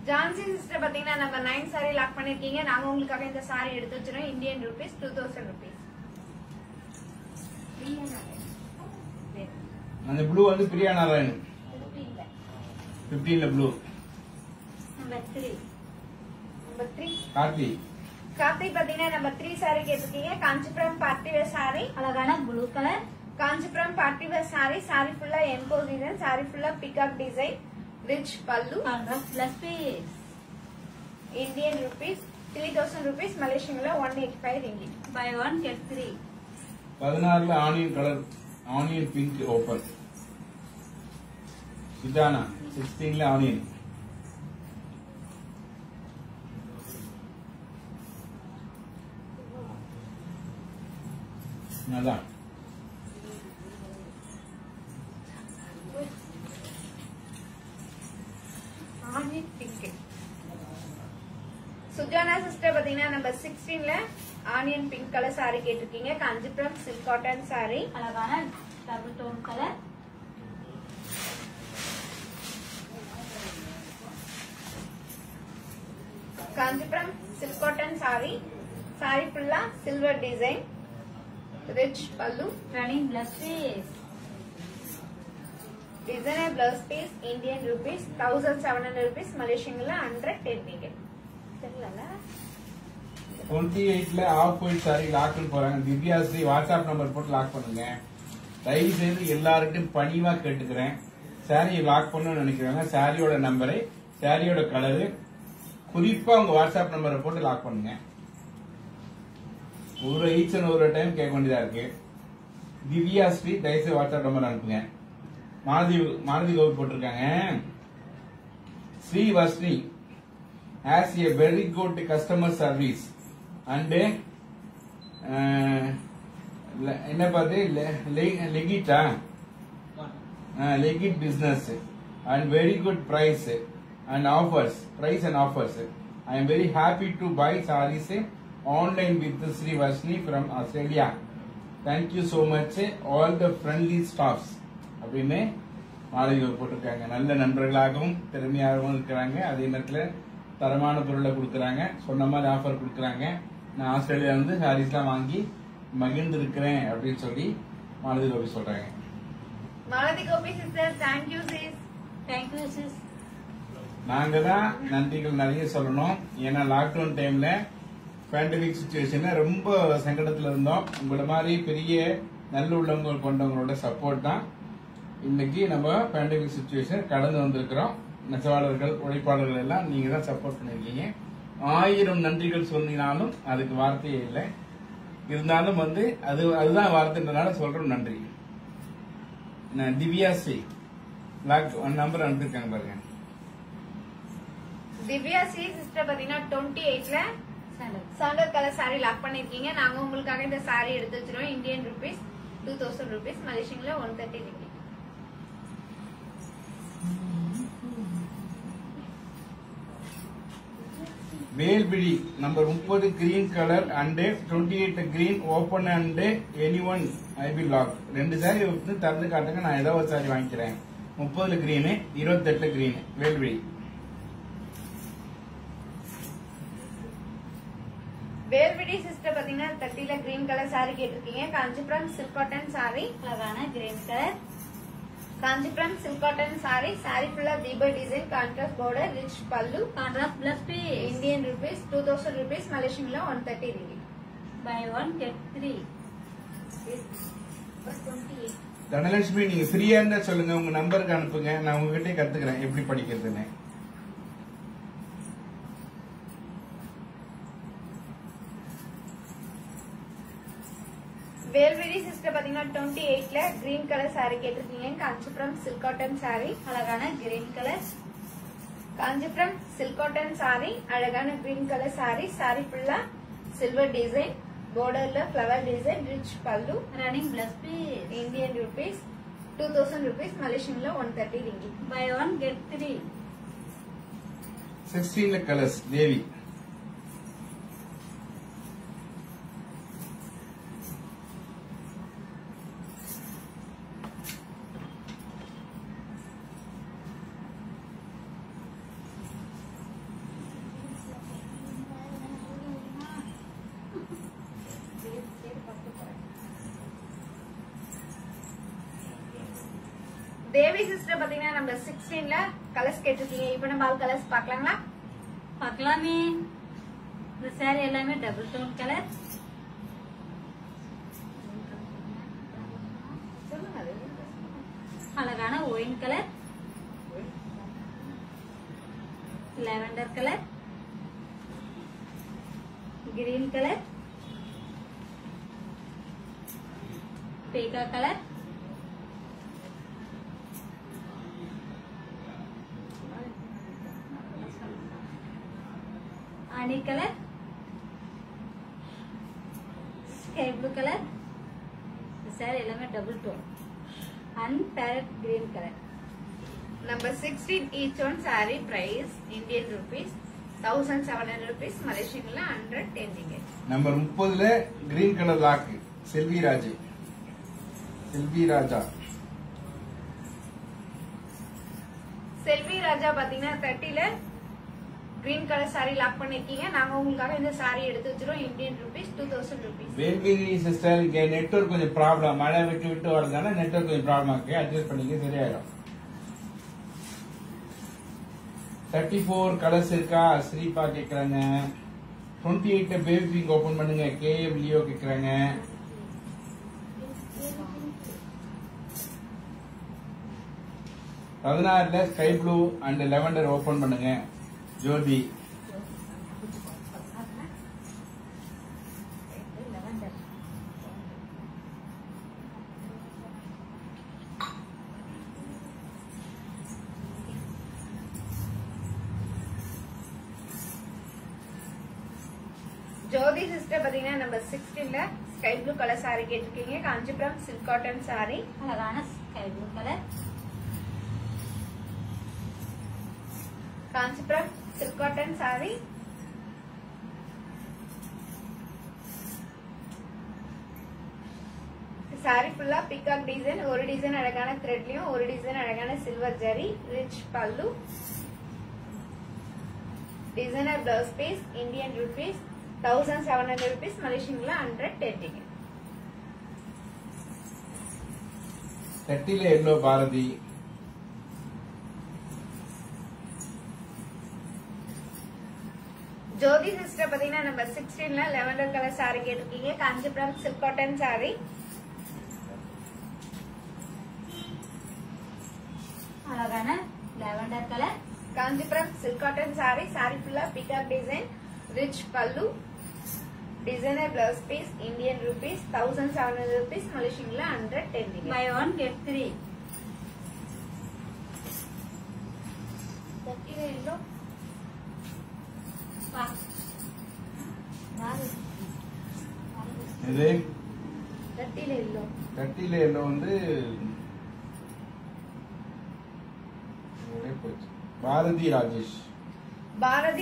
S3: Jhansi sister பாத்தீங்கன்னா நம்பர் 9 சாரி லாக் பண்ணிருக்கீங்க. நாங்க உங்களுக்காக இந்த சாரி எடுத்து வச்சிருக்கோம். Indian rupees 2000 rupees.
S2: அந்த ப்ளூ வந்து பிரியா நாராயணன். 15ல blue.
S4: Number 3
S3: number 3
S2: Karthik.
S3: Karthik பாத்தீங்கன்னா நம்பர் 3 சாரி கேட்டிருக்கீங்க. காஞ்சிபுரம் பார்ட்டி வேர் சாரி,
S4: அழகான blue colour.
S3: Kanchipuram party wear sorry, sorry ஃபுல்லா என்கோ டிசைன், சாரி ஃபுல்லா peacock design, rich pallu,
S4: contrast plus piece.
S3: Indian rupees 3000 rupees, மலேசியன்ல 185 ringgit.
S4: Buy 1 get 3.
S2: 16ல onion colour onion pink open. இதானா 16ல ஆனியன். அதான்
S3: ஆனியன் பிங்க். சுஜானா சிஸ்டர் பாத்தீங்கன்னா நம்பர் 16ல ஆனியன் பிங்க் கலர் சாரி கேட்டிருக்கீங்க. Kanchipuram silk cotton sorry.
S4: அழகான double tone colour.
S3: Kanchipuram silk cotton sorry. Sorry ஃபுல்லா silver design, rich pallu,
S4: running plus piece.
S3: Designer blouse piece Indian rupees 1700 rupees, மலேசியன்ல 110 ringgit. தெரியல
S2: 28ல off white sari lock போறாங்க. Divyashree WhatsApp number போட்டு lock பண்ணுங்க. தயவு செய்து எல்லார்கிட்டும் பணிவா கேட்டுக்கிறேன். சாரியை லாக் பண்ணணும்னு நினைக்கிறாங்க. சாரியோட நம்பரை, சாரியோட கலரு, குறிப்பா உங்க வாட்ஸ்அப் நம்பரை போட்டு லாக் பண்ணுங்க. ஒரு டைம் கேட்க வேண்டியதா இருக்கு. திவ்யாஸ்ரீ தயவுசெய்து வாட்ஸ்அப் நம்பர் அனுப்புங்க. மாருதி கோவி போட்டிருக்காங்க. Sri Varshini has a very good customer service and என்ன பாத்து லெகிட்டா legit business and very good price and offers. I am very happy to buy sarees online with Sri Vashni from Australia. Thank you so much all the friendly staffs. அப்படின்னு மாணவிகள் போட்டிருக்காங்க. நல்ல நண்பர்களாகவும் திறமையாகவும் இருக்கிறாங்க. அதே நேரத்தில் தரமான பொருளை கொடுக்கறாங்க. சொன்ன மாதிரி ஆஃபர் கொடுக்கறாங்க. நான் ஆஸ்திரேலியா வந்து சாரீஸ்லாம் வாங்கி மகிழ்ந்து இருக்கிறேன் அப்படின்னு சொல்லி மாலதி கோபி சொல்றாங்க.
S3: Malathi Gopi sister thank you sis.
S4: Thank you sis.
S2: நாங்க தான் நன்றிகள் நிறைய சொல்லணும். ஏன்னா லாக்டவுன் டைம்ல பேண்டமிக் சுச்சுவேஷன்ல ரொம்ப சங்கடத்துல இருந்தோம். உங்கள மாதிரி பெரிய நல்ல உள்ளவங்க கொண்டவங்களோட சப்போர்ட் தான் இன்னைக்கு நம்ம பேண்டமிக் சுச்சுவேஷன் கடந்து வந்திருக்கிறோம். நெசவாளர்கள், உழைப்பாளர்கள் எல்லாம் நீங்க தான் சப்போர்ட் பண்ணிருக்கீங்க. 1000 நன்றிகள் சொன்னாலும் அதுக்கு வார்த்தையே இல்லை. இருந்தாலும் வந்து அதுதான் வார்த்தைன்றனால சொல்றோம் நன்றி. திவ்யா ஸ்ரீ நம்பர் அனுப்பியிருக்காங்க பாருங்க.
S3: திவ்யா ஸ்ரீ சிஸ்டர் பாத்தீங்கன்னா 28ல சாண்டல் கலர் சாரி லாக் பண்ணிருக்கீங்க. நாங்க உங்களுக்காக இந்த சாரி எடுத்து வச்சிருவோம். இந்தியன் ரூபீஸ் 2000 rupees, மலேசியன்ல 130 ringgit.
S2: Velvizhi number 30 green colour and 28 green open and anyone I will lock. 2 sari வந்து திறந்து காட்டுங்க. நான் ஏதோ ஒரு சாரி வாங்கிக்கிறேன். 30 green, 28 green. Velvizhi.
S3: Velvizhi sister பாத்தீங்கன்னா 30ல கிரீன் கலர் சாரி கேட்டிருக்கீங்க. Kanchipuram silk cotton sorry.
S4: அழகான green colour.
S3: Kanchipuram silk cotton sorry. Sorry ஃபுல்லா தீப design, contrast border, rich pallu,
S4: contrast plus piece.
S3: Indian rupees 2000 rupees, மலேசியன்ல 130 ringgit.
S4: Buy 1 get 3.
S2: தனலட்சுமி நீங்க ஃப்ரீயா இருந்தா சொல்லுங்க. உங்க நம்பருக்கு அனுப்புங்க. நான் உங்ககிட்ட கத்துக்கிறேன் எப்படி படிக்கிறதுன்னு.
S3: வேல்விழி சிஸ்டர் பாத்தீங்கன்னா 28ல கிரீன் கலர் சாரி கேட்டிருக்கீங்க. Kanchipuram silk cotton sorry.
S4: அழகான green colour.
S3: Kanchipuram silk cotton sorry. அழகான கிரீன் கலர் சாரி. சாரி ஃபுல்லா சில்வர் டிசைன், borderல flower design, rich pallu,
S4: running plus piece.
S3: Indian rupees 2000 rupees, மலேசியன்ல 130 ringgit.
S4: Buy 1 get 3.
S2: 16ல கலர்ஸ் தேவி.
S3: தேவி சிஸ்டர் பாத்தீங்கன்னா நம்ம 16ல கலர்ஸ் கேட்டிருக்கீங்க. இப்ப நம்ம ஆல் கலர்ஸ் பாக்கலாங்களா?
S4: பார்க்கலாமே. இந்த சாரி எல்லாமே டபுள் டோன் கலர். அழகான wine colour, lavender colour, green colour, பேகா colour, honey color, sky blue color. This are எல்லாமே double tone and parrot green color.
S3: Number 16 each one saree price Indian rupees 1700 rupees Malaysian la 110 ringgit.
S2: Number 30ல green colour lock Selvi Raja
S3: Selvi Raja பாத்தீங்கன்னா 30ல green colour sorry lock பண்ணிருக்கீங்க. நாங்க உங்களுக்காக இந்த sorry எடுத்து வச்சிரோம். Indian rupees 2000 rupees.
S2: Velgiri sister இங்க நெட்வொர்க் கொஞ்சம் ப்ராப்ளம், மழை விட்டு வரதுனால நெட்வொர்க் கொஞ்சம் ப்ராப்ளம் இருக்கு, அட்ஜஸ்ட் பண்ணிக்க சரியாயிடும். 34 கலர்ஸ் இருக்கா ஸ்ரீபா கேக்குறாங்க. 28 பேபி பிங்க் ஓபன் பண்ணுங்க கேஎம் லியோ கேக்குறாங்க. 16ல sky blue and lavender open பண்ணுங்க ஜோதி.
S3: ஜோதி சிஸ்டர் பாத்தீங்கன்னா நம்பர் 16ல ஸ்கை ப்ளூ கலர் சாரி கேட்டிருக்கீங்க. காஞ்சிபுரம் சில்க் காட்டன் சாரி,
S4: அழகான sky blue colour.
S3: Kanchipuram silk cotton sorry. Sorry ஃபுல்லா பிகாக் டிசைன், ஒரு டிசைன் அழகான த்ரெட்லயும் ஒரு டிசைன் அழகான silver zari, rich pallu, designer blouse piece, Indian rupees 1700 rupees Malaysian la 110 ringgit.
S2: 30ல எல்லோ பாரதி.
S3: ஜோதி சிஸ்டர் பாத்தீங்கன்னா நம்பர் 16ல லெவண்டர் கலர் சாரி கேட்டிருக்கீங்க. காஞ்சிபுரம் சில்க் காட்டன் சாரி,
S4: அழகான lavender colour.
S3: Kanchipuram silk cotton sorry. Sorry ஃபுல்லா peacock design, rich pallu, designer blouse piece, Indian rupees 1700 rupees Malaysian la 110 ringgit.
S4: Buy one get 3.
S3: 30ல yellow
S2: இது
S3: 30ல yellow
S2: 30ல yellow வந்து போச்சு. பாரதி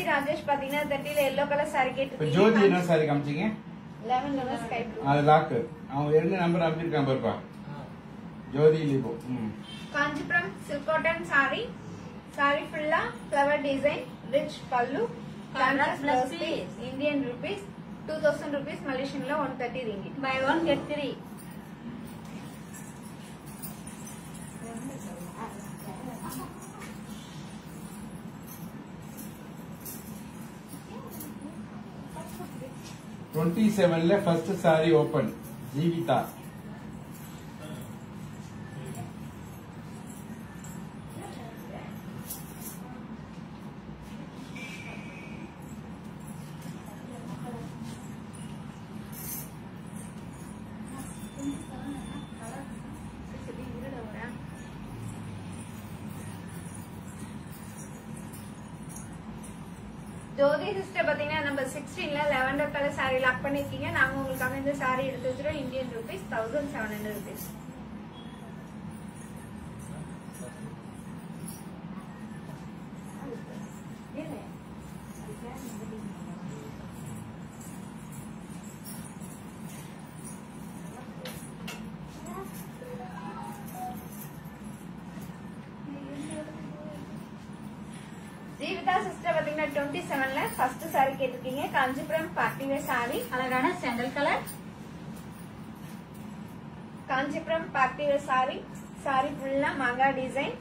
S2: ராஜேஷ்
S3: பாத்தீங்கன்னா 30ல yellow colour sorry
S2: இப்ப ஜோதி என்ன
S3: கேட்டிருக்கீங்க.
S2: சாரி காமிச்சீங்க?
S3: 11 ஸ்கை ப்ளூ.
S2: அது லாக்கு அவங்க 2 நம்பர் அனுப்பியிருக்கான் பாருப்பா. ஜோதி லிபோ.
S3: Kanchipuram silk cotton sorry. Sorry ஃபுல்லா flower design, rich pallu, contrast blouse piece, Indian rupees 2000 rupees Malaysian la 130 ringgit.
S4: Buy one get 3.
S2: ல first sari open Jeevitha.
S3: Jyothi sister பாத்தீங்கன்னா நம்பர் 16ல லெவண்டர் கலர் சாரி லாக் பண்ணிருக்கீங்க. நாங்க உங்களுக்காக இந்த சாரி எடுத்து வச்சிரோம். Indian rupees 1700 rupees. Jeevitha sister பாத்தீங்கன்னா 27ல ஃபர்ஸ்ட் சாரி கேட்டிருக்கீங்க. காஞ்சிபுரம் பார்ட்டி வேர் சாரி,
S4: அழகான sandal colour.
S3: Kanchipuram party wear sorry. Sorry ஃபுல்லா மாங்கா டிசைன்,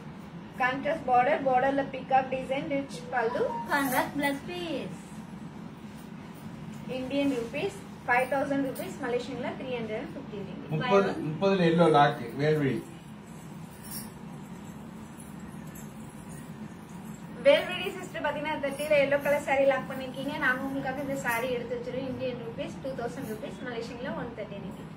S3: கான்ட்ராஸ்ட் பார்டர், பார்டர்ல peacock design, rich pallu,
S4: contrast plus piece.
S3: Indian rupees 5000 rupees Malaysian la 350 ringgit.
S2: 30ல yellow lock Velvizhi.
S3: Velvizhi sister பாத்தீங்கன்னா 30ல எல்லோ கலர் சாரி லாக் பண்ணிருக்கீங்க. நாங்க உங்களுக்காக இந்த சாரி எடுத்து வச்சிரோம். Indian rupees 2000 rupees Malaysian la 130 ringgit.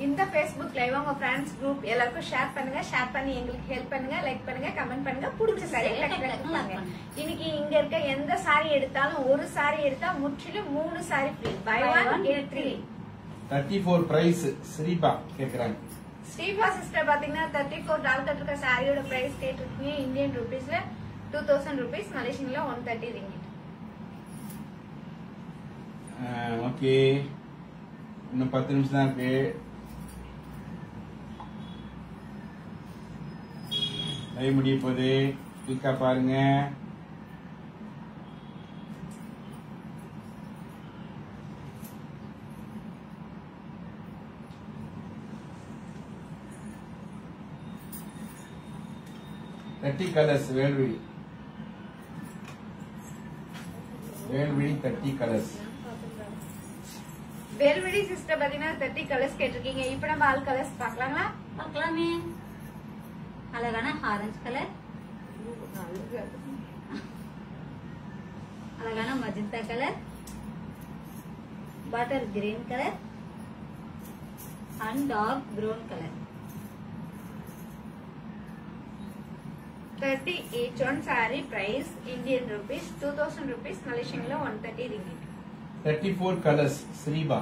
S3: இந்த Facebook லைவ் உங்க ஃப்ரெண்ட்ஸ் குரூப் எல்லாருக்கும் ஷேர் பண்ணுங்க. ஷேர் பண்ணி எங்களுக்கு ஹெல்ப் பண்ணுங்க. லைக் பண்ணுங்க, கமெண்ட் பண்ணுங்க. பிடிச்ச சாரி இன்னைக்கு இங்க இருக்க எந்த சாரி எடுத்தாலும் ஒரு சாரி எடுத்தா முற்றிலும் 3 sari free. Buy 1 get 3.
S2: 34 price Sripa கேக்குறாங்க.
S3: ஸ்ரீபா சிஸ்டர் பாத்தீங்கன்னா 34 டால் கட் இருக்க சாரியோட பிரைஸ் கேட்டிருக்கீங்க. இந்தியன் ரூபீஸ்ல 2000 ரூபீஸ், மலேசியன்ல 130 ரிங்கிட்.
S2: ஓகே, இன்னும் 10 நிமிஷம் தான் இருக்கு. லைவ் முடிய போகுது, கிளிக்கா பாருங்க. Thirty colors, வேல்விழி 30 colors.
S3: வேல்விழி சிஸ்டர் பாத்தீங்கன்னா 30 கலர்ஸ் கேட்டிருக்கீங்க. இப்ப நம்ம ஆல் கலர்ஸ் பார்க்கலாங்களா?
S4: பார்க்கலாமே. அழகான ஆரஞ்சு கலர், அழகான magenta colour, butter green colour and dark brown colour.
S3: 30 each one saree price Indian rupees 2000 rupees, Malaysian la 130 ringgit.
S2: 34 colors, Sriba.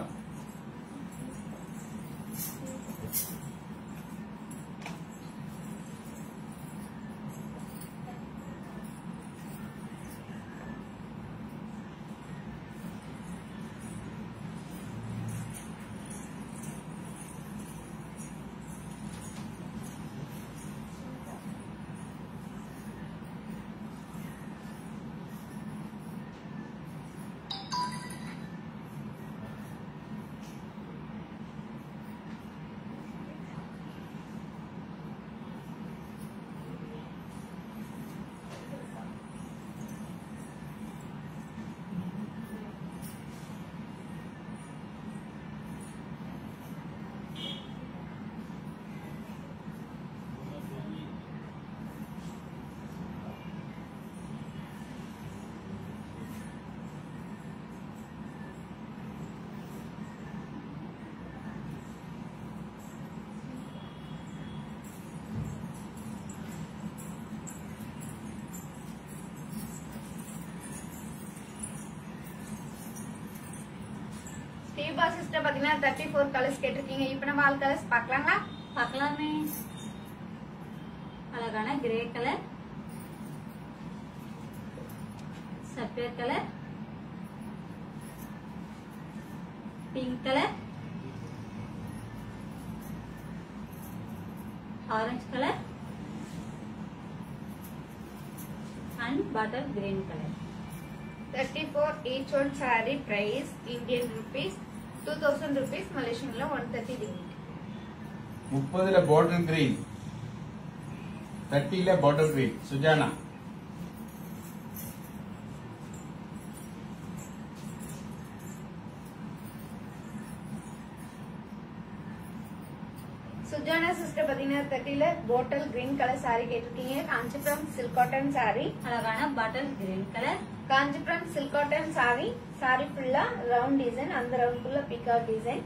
S3: ஸ்ரீபா sister பாத்தீங்கன்னா 34 colours கேட்டிருக்கீங்க. இப்ப நம்ம ஆல் கலர்ஸ் பார்க்கலாங்களா?
S4: பார்க்கலாமே. அழகான grey colour, sapphire colour, pink colour, orange colour and butter green colour.
S3: 34 each one saree price Indian rupees 2000 rupees, Malaysian la 130 ringgit.
S2: 30 bottle green, 30 bottle green. Sujana.
S3: Sujana sister பாத்தீங்கன்னா 30 bottle green colour saree கேட்டிருக்கீங்க. Kanchipuram silk cotton saree,
S4: அழகான butter green colour,
S3: Kanchipuram silk cotton saree. saree ஃபுல்லா round design, அந்த round ஃபுல்லா peacock design,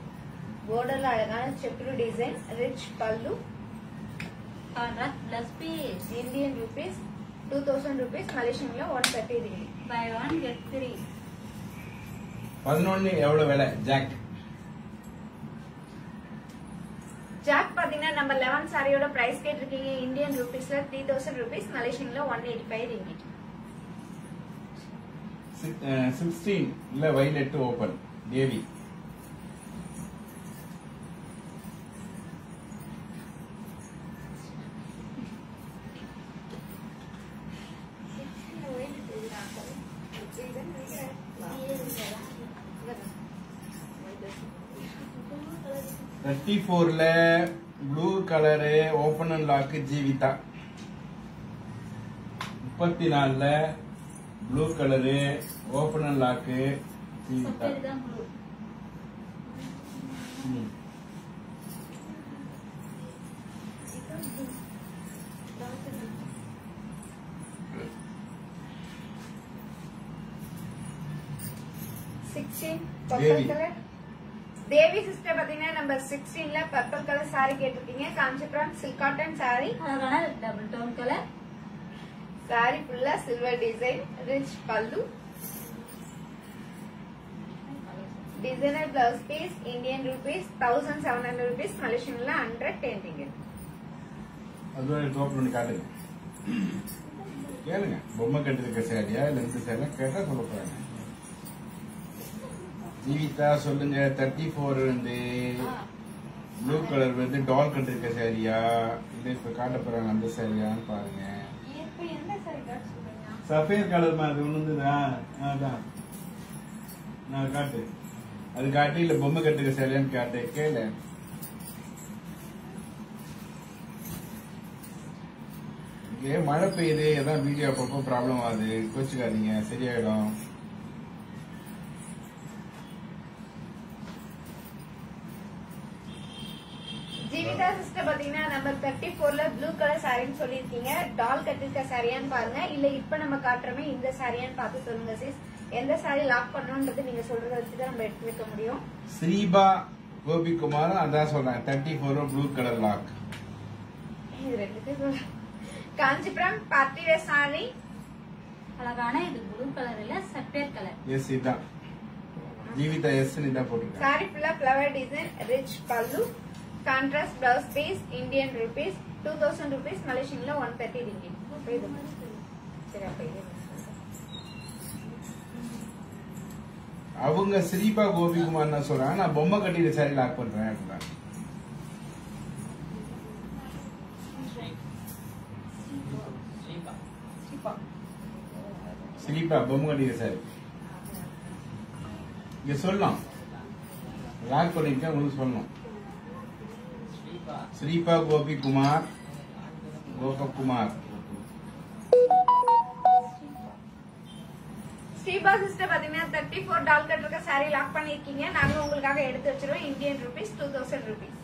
S3: borderல அழகான checked design, rich pallu.
S4: Contrast plus piece.
S3: Indian rupees 2000 rupees, Malaysian la 130 ringgit.
S4: Buy 1 get 3.
S2: 11 எவ்வளவு விலை? Jack
S3: jack பாத்தீங்கன்னா நம்ம 11 சாரியோட பிரைஸ் கேட்டிருக்கீங்க. இந்தியன் ரூபீஸ்ல 3000 rupees, Malaysian la 185 ringgit.
S2: 16 இல்ல violet open தேவி. தேர்ட்டி ஃபோர்ல blue colour open and lock Jeevitha. 34ல blue colour open and lock Jeevitha.
S4: Sapphire தான் ப்ளூ.
S2: ம்.
S3: Purple
S2: Baby.
S3: color, Devi sister பாத்தீங்கன்னா நம்பர் 16ல பர்பிள் கலர் சாரி கேட்டிருக்கீங்க. Kanchipuram silk cotton sorry.
S4: அழகான டபுள் டோன் கலர்
S3: சாரி ஃபுல்லா silver design, rich pallu, designer blouse piece, Indian rupees 1700 rupees, மலேசியன்ல 110 ringgit.
S2: அதுவே டோப் பண்ணி காட்டுங்க. கேளுங்க, பொம்மை கட்டிருக்க சாரியா இல்ல இந்த சாரியா கேட்டா சொல்ல போறாங்க. ஜீவிதா சொல்லுங்க. 34 வந்து ப்ளூ கலர் வந்து டால் கட்டிருக்க சாரியா இல்ல இப்ப காட்ட போறாங்க அந்த சாரியான்னு பாருங்க.
S3: இப்போ என்ன சாரி காட்ட சொல்றீங்க?
S2: சஃபேர் கலர் மாதிரி ஒண்ணுதா? அதான் நான் காட்டு. அது காட்டு இல்ல பொம்மை கட்டுக்க சாரியான்னு காட்டு. கேளு. இங்கே மழை பெய்யுது, ஏதாவது வீடியோ அப்பப்போ ப்ராப்ளம் ஆகுது, கோச்சுக்காதீங்க, சரியாயிடும்.
S3: ஜீவிதா சிஸ்டர் பாத்தீங்கன்னா நம்பர் 34ல ப்ளூ கலர் சாரின்னு சொல்லிருக்கீங்க. டால் கட்டிருக்க சாரியான்னு பாருங்க, இல்ல இப்ப நம்ம காட்டுறோமே இந்த சாரியான்னு பார்த்து சொல்லுங்க சிஸ். எந்த சாரி லாக் பண்ணணும்ன்றது நீங்க சொல்றத வச்சுதான் நம்ம எடுத்து வைக்க முடியும்.
S2: ஸ்ரீபா கோபிகுமார் அதான் சொல்றாங்க. 34 ப்ளூ கலர் லாக்.
S3: இது ரெண்டுத்தையும் காஞ்சிபுரம் பார்ட்டி வேர் சாரி.
S4: அழகான இது ப்ளூ கலர் இல்ல சஃபேர் கலர்.
S2: எஸ் இதான் ஜீவிதா எஸ் இதான் போட்டிருக்காங்க.
S3: சாரி ஃபுல்லா flower design, rich pallu, contrast blouse piece, Indian rupees 2000 rupees, மலேசியன்ல 130 ringgit. சரி அப்ப இது
S2: அவங்க ஸ்ரீபா கோபிகுமார் என்ன சொல்றாங்க, நான் பொம்மை கட்டிட்டு சாரி லாக் பண்றேன் அப்படின்னா. ஸ்ரீபா பொம்மை கட்டிட்டு சாரி இங்க சொல்லணும். லாக் பண்ணிருக்கேன் உங்களுக்கு சொல்லணும். ஸ்ரீபா கோபிகுமார் கோபகுமார்.
S3: ஸ்ரீபா சிஸ்டர் பாத்தீங்கன்னா 34 டால் கட் இருக்க சாரி லாக் பண்ணிருக்கீங்க. நாங்க உங்களுக்காக எடுத்து வச்சிருவோம். Indian rupees 2000 rupees.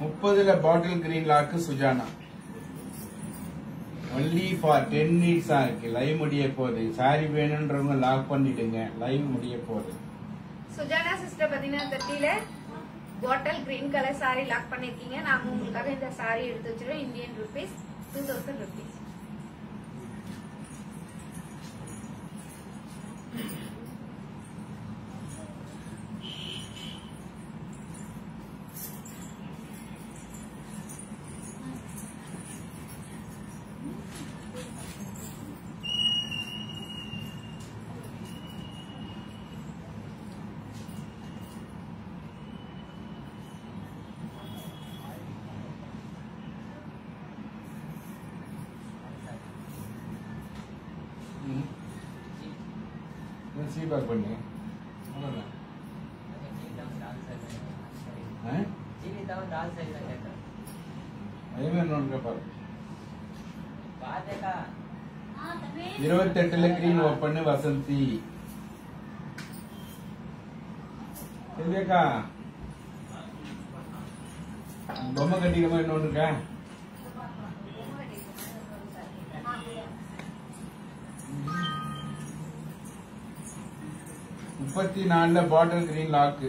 S2: முப்பதுல bottle green lock Sujana. Only for 10 minutes இருக்கு. லைவ் முடிய போகுது. சாரி வேணும்ன்றவங்க லாக் பண்ணிடுங்க, லைவ் முடிய போகுது.
S3: சுஜானா சிஸ்டர் பாத்தீங்கன்னா 30ல bottle green colour sorry lock பண்ணிருக்கீங்க. நாங்க உங்களுக்காக இந்த சாரி எடுத்து வச்சிருவோம். Indian rupees 2000 rupees.
S2: சீபாக் பண்ணு. அதே மாதிரி நோட்டு பாரு. 28ல கிரீன் ஓப்பன் வசந்தி. சரியாக்கா பொம்மை கட்டிக்கிற மாதிரி நோட்டு இருக்கா? முப்பத்தி 34 bottle green lock.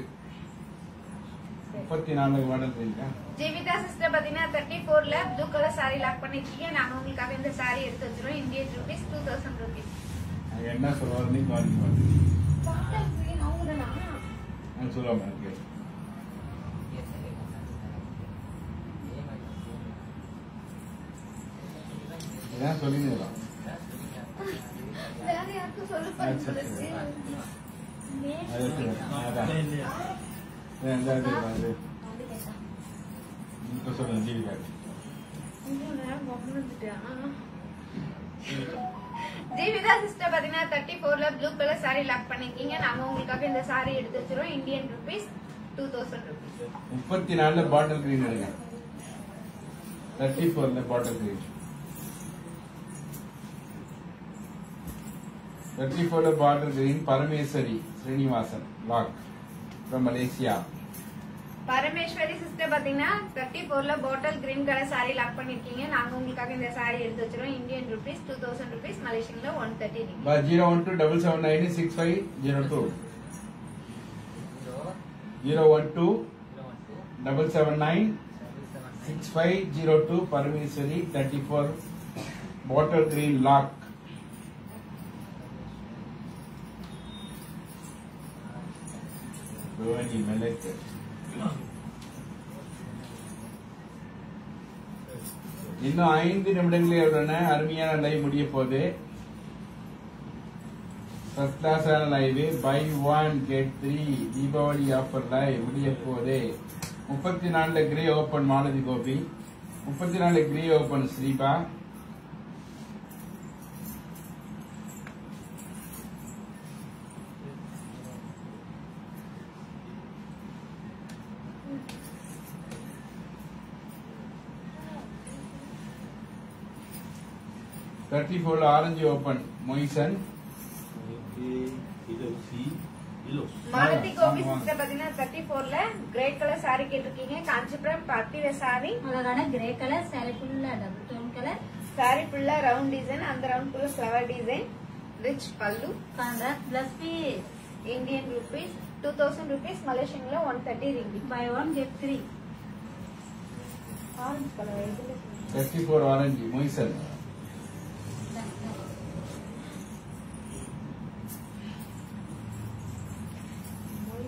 S2: 34 bottle green.
S3: Jeevitha sister பாத்தீங்கன்னா 34ல ப்ளூ கலர் சாரி லாக் பண்ணிருக்கீங்க. நாங்க உங்களுக்காக இந்த சாரி எடுத்து வச்சிருவோம். Indian rupees 2000 rupees.
S2: என்ன சொல்லுவாரு நீ பாருங்க.
S3: பாட்டில் கிரீன் அவங்கதானா?
S2: நான் சொல்லுவாங்க. இதான் சொல்லிங்களா?
S3: வேற யாருக்கும் சொல்லு பண்ணுங்க.
S2: சொல்லுங்க ஜீவிதா.
S3: ஜீவிதா சிஸ்டர் பாத்தீங்கன்னா 34ல ப்ளூ கலர் சாரி லாக் பண்ணிருக்கீங்க. நாங்க உங்களுக்காக இந்த சாரி எடுத்து வச்சிருவோம். Indian rupees 2000 rupees.
S2: 34ல பாட்டில் கிரீன் எடுங்க. 34ல பாட்டில் கிரீன். 34ல bottle green Parameswari Srinivasan lock from Malaysia.
S3: Parameswari sister பாத்தீங்கன்னா 34ல bottle green colour sorry lock பண்ணிருக்கீங்க. நாங்க உங்களுக்காக இந்த சாரி எடுத்து வச்சிரோம். இந்தியன் ரூபீஸ் 2000 ரூபீஸ், மலேசியன்ல 130 ringgit.
S2: 012779650 012779650 Parameswari 34 bottle green lock. Rohini மெலக்கு இன்னும் 5 நிமிடங்களே உள்ளன. அருமையான லைவ் முடிய போகுது. ஃபர்ஸ்ட் கிளாஸான live buy 1 get 3 Deepavali offer live முடிய போகுது. 34 grey open Malathi Gopi, 34 grey open Sripa, orange open மொய்சன்,
S3: மாலதி கோபி சிஸ்டர் பாத்தீங்கன்னா 34ல கிரே கலர் சாரி கேட்டிருக்கீங்க. காஞ்சிபுரம் பார்ட்டி வேர் சாரி,
S4: அழகான கிரே கலர் சாரி ஃபுல்லா டபுள் டோன் கலர்
S3: சாரி ஃபுல்லா ரவுண்ட் டிசைன், அந்த ரவுண்ட் ஃபுல்லா flower design, rich pallu,
S4: contrast plus piece.
S3: Indian rupees 2000 rupees, மலேசியன்ல 130 ringgit.
S4: Buy 1 get 3.
S3: Orange colour இதுல
S2: 34 ஆரஞ்சு மொய்சன்.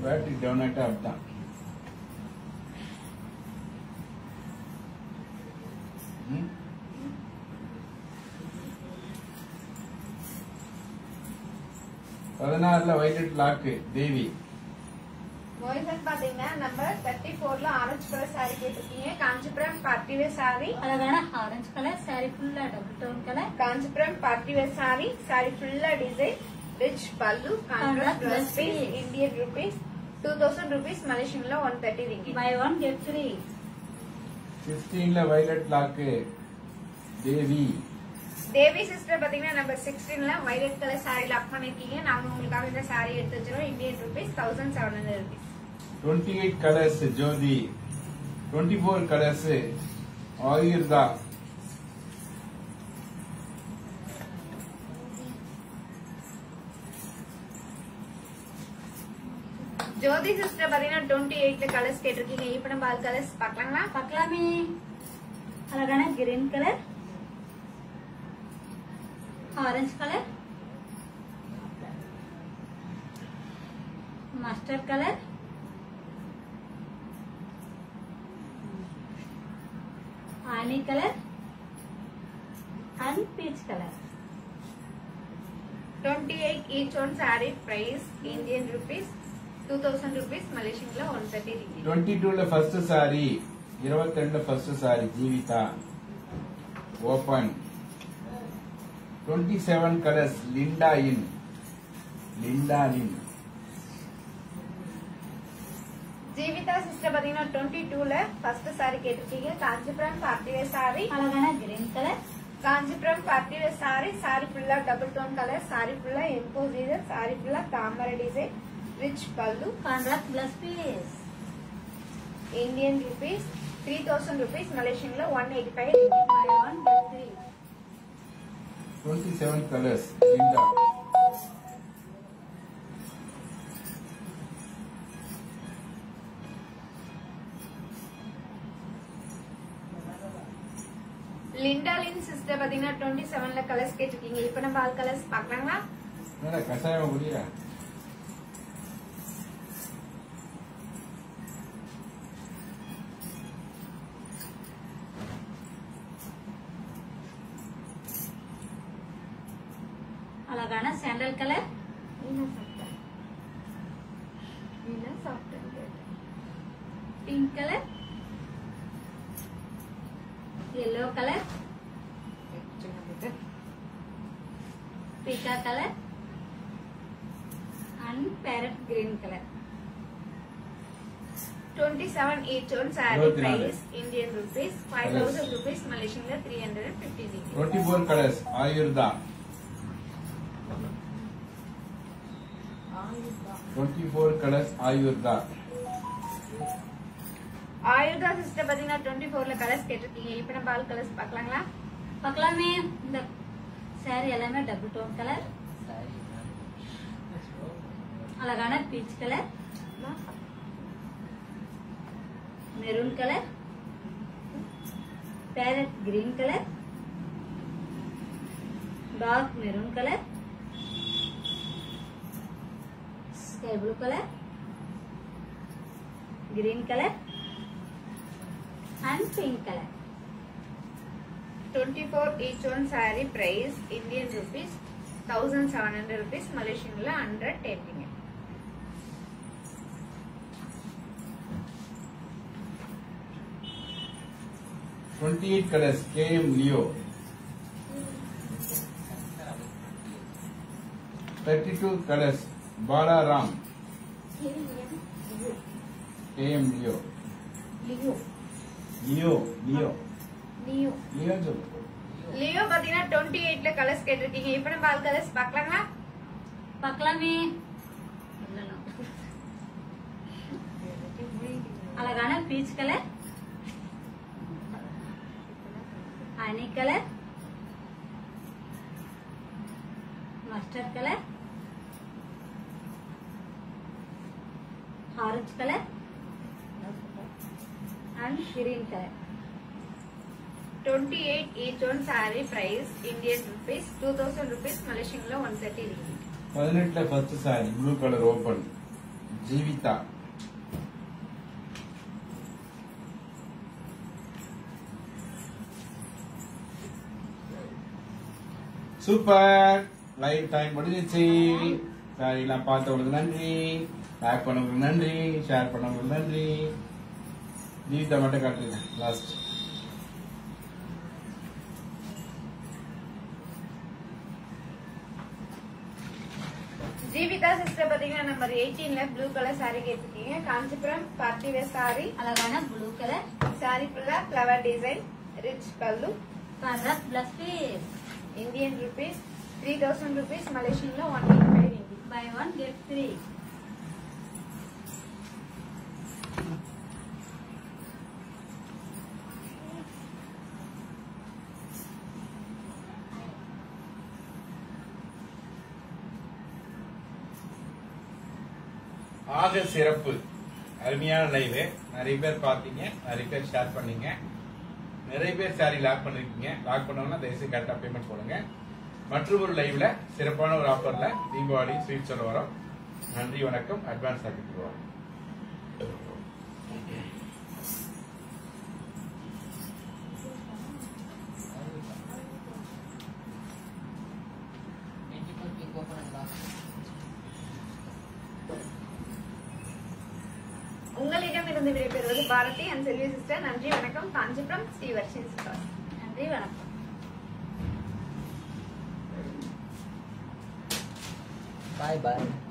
S2: Battery down ஆயிட்டா அப்படித்தான். பதினாறுல வைலட் லாக்கு தேவி.
S3: மொய்சன் பாத்தீங்கன்னா நம்பர் 34ல ஆரஞ்சு கலர் சாரி கேட்டிருக்கீங்க. காஞ்சிபுரம் பார்ட்டி வேர் சாரி,
S4: அழகான ஆரஞ்சு கலர் சாரி ஃபுல்லா double tone colour
S3: Kanchipuram party wear sorry, sorry ஃபுல்லா design, rich pallu, contrast plus piece, Indian rupees 2000 rupees, மலேசியன்ல 130 ringgit.
S4: Buy 1 get 3.
S2: 16ல violet lock Devi.
S3: Devi sister பாத்தீங்கன்னா number 16ல violet colour sorry lock பண்ணிருக்கீங்க. நாங்க உங்களுக்காக இந்த சாரி எடுத்து வச்சிரோம். Indian rupees 1700 rupees.
S2: 28 colours Jyothi, 24 colours ஆயுர்தா,
S3: ஜோதி சிஸ்டர் பாத்தீங்கன்னா 28 கலர்ஸ் கேட்டிருக்கீங்க. இப்ப நம்ம ஆல் கலர்ஸ் பாக்கலாங்களா?
S4: பார்க்கலாமே. அழகான green colour, orange colour, mustard colour, ஆனி colour and peach colour.
S3: 28 each one saree price Indian rupees 2000 rupees, மலேசியன்ல 130 ringgit.
S2: 22ல ஃபர்ஸ்ட் சாரி, 22ல first sari Jeevitha open. 27 colours Linda இன், லிண்டா இன்.
S3: ஜீவிதா சிஸ்டர் பாத்தீங்கன்னா 22ல ஃபர்ஸ்ட் சாரி கேட்டிருக்கீங்க. காஞ்சிபுரம் பார்ட்டி வேர் சாரி,
S4: அழகான green colour,
S3: Kanchipuram party wear sorry, sorry ஃபுல்லா டபுள் டோன் கலர், சாரி ஃபுல்லா எம்போஸ் டிசைன், சாரி ஃபுல்லா தாமரை design, rich pallu,
S4: contrast plus piece.
S3: Indian rupees 3000 rupees, மலேசியன்ல 185 ringgit.
S4: Buy 1 get 3.
S2: 27 colours Linda.
S3: Linda Lin sister பாத்தீங்கன்னா 27ல colours கேட்டிருக்கீங்க. இப்ப நம்ம ஆல் கலர்ஸ் பாக்கலாங்களா?
S2: என்னடா கசாயம் குடியா?
S4: அழகான sandal colour, pink colour, yellow colour, பீக்கா colour and parrot green colour.
S3: 27 each one saree price Indian rupees 5000 rupees, மலேசியன்ல 350 ringgit.
S2: 24 கலர்ஸ் ஆயுர்தா. 24 கலர்ஸ் ஆயுர்தா.
S3: ஆயுதா சிஸ்டர் பாத்தீங்கன்னா 24ல கலர்ஸ் கேட்டிருக்கீங்க. இப்ப நம்ம ஆல் கலர்ஸ் பார்க்கலாங்களா?
S4: பார்க்கலாமே. இந்த சாரி எல்லாமே டபுள் டோன் கலர், அழகான peach colour, maroon colour, parrot green colour, dark maroon colour, sky blue colour, green color and pink color.
S3: 24 each one saree price Indian rupees 1700 rupees, Malaysian la 100 taping.
S2: $28 colors KM Leo. 32 colors Bala Ram. KM Leo.
S3: Leo.
S2: Leo. Leo.
S3: Leo.
S2: Leo சொல்லு.
S3: Leo பாத்தீங்கன்னா 28ல colours கேட்டிருக்கீங்க. இப்போ நம்ம all colours பார்க்கலாங்களா?
S4: பார்க்கலாமே. அழகான peach colour, honey colour, mustard colour, orange colour and green color.
S3: 28 each one saree price Indian rupees 2000 rupees, Malaysian la 130 ringgit.
S2: 18ல first sari blue colour open Jeevitha. Super. Live time முடிஞ்சிச்சு. சாரி எல்லாம் பார்த்தவங்களுக்கு நன்றி, லைக் பண்ணவங்களுக்கு நன்றி, ஷேர் பண்ணவங்களுக்கு நன்றி. ஜீவிதா மட்டும் காட்டுங்க லாஸ்ட்.
S3: ஜீவிதா சிஸ்டர் பாத்தீங்கன்னா நம்பர் 18ல ப்ளூ கலர் saree கேட்டிருக்கீங்க. காஞ்சிபுரம் பார்ட்டி வேர் saree,
S4: அழகான ப்ளூ கலர்,
S3: saree ஃபுல்லா flower design, rich pallu,
S4: contrast plus piece.
S3: Indian rupees 3000 rupees, Malaysian la 185 ringgit.
S4: Buy one get three.
S2: ஆக சிறப்பு அருமையான லைவ். நிறைய பேர் பாத்தீங்க, நிறைய பேர் ஷேர் பண்ணீங்க, நிறைய பேர் சாரி லாக் பண்ணிருக்கீங்க. லாக் பண்ணவங்கன்னா தயவுசெய்து கரெக்டா பேமெண்ட் போடுங்க. மற்றும் ஒரு லைவ்ல சிறப்பான ஒரு ஆஃபர்ல தீபாவளி ஸ்வீட் சொல்ல வரோம். நன்றி, வணக்கம். Advance happy Deepavali.
S3: உங்களிடம் இருந்து விடைபெறுவது பாரதி அண்ட் செல்வி சிஸ்டர். நன்றி, வணக்கம். காஞ்சிபுரம் ஸ்ரீவர்ஷின் சிஸ்டர்.
S4: நன்றி, வணக்கம்.
S5: Bye bye.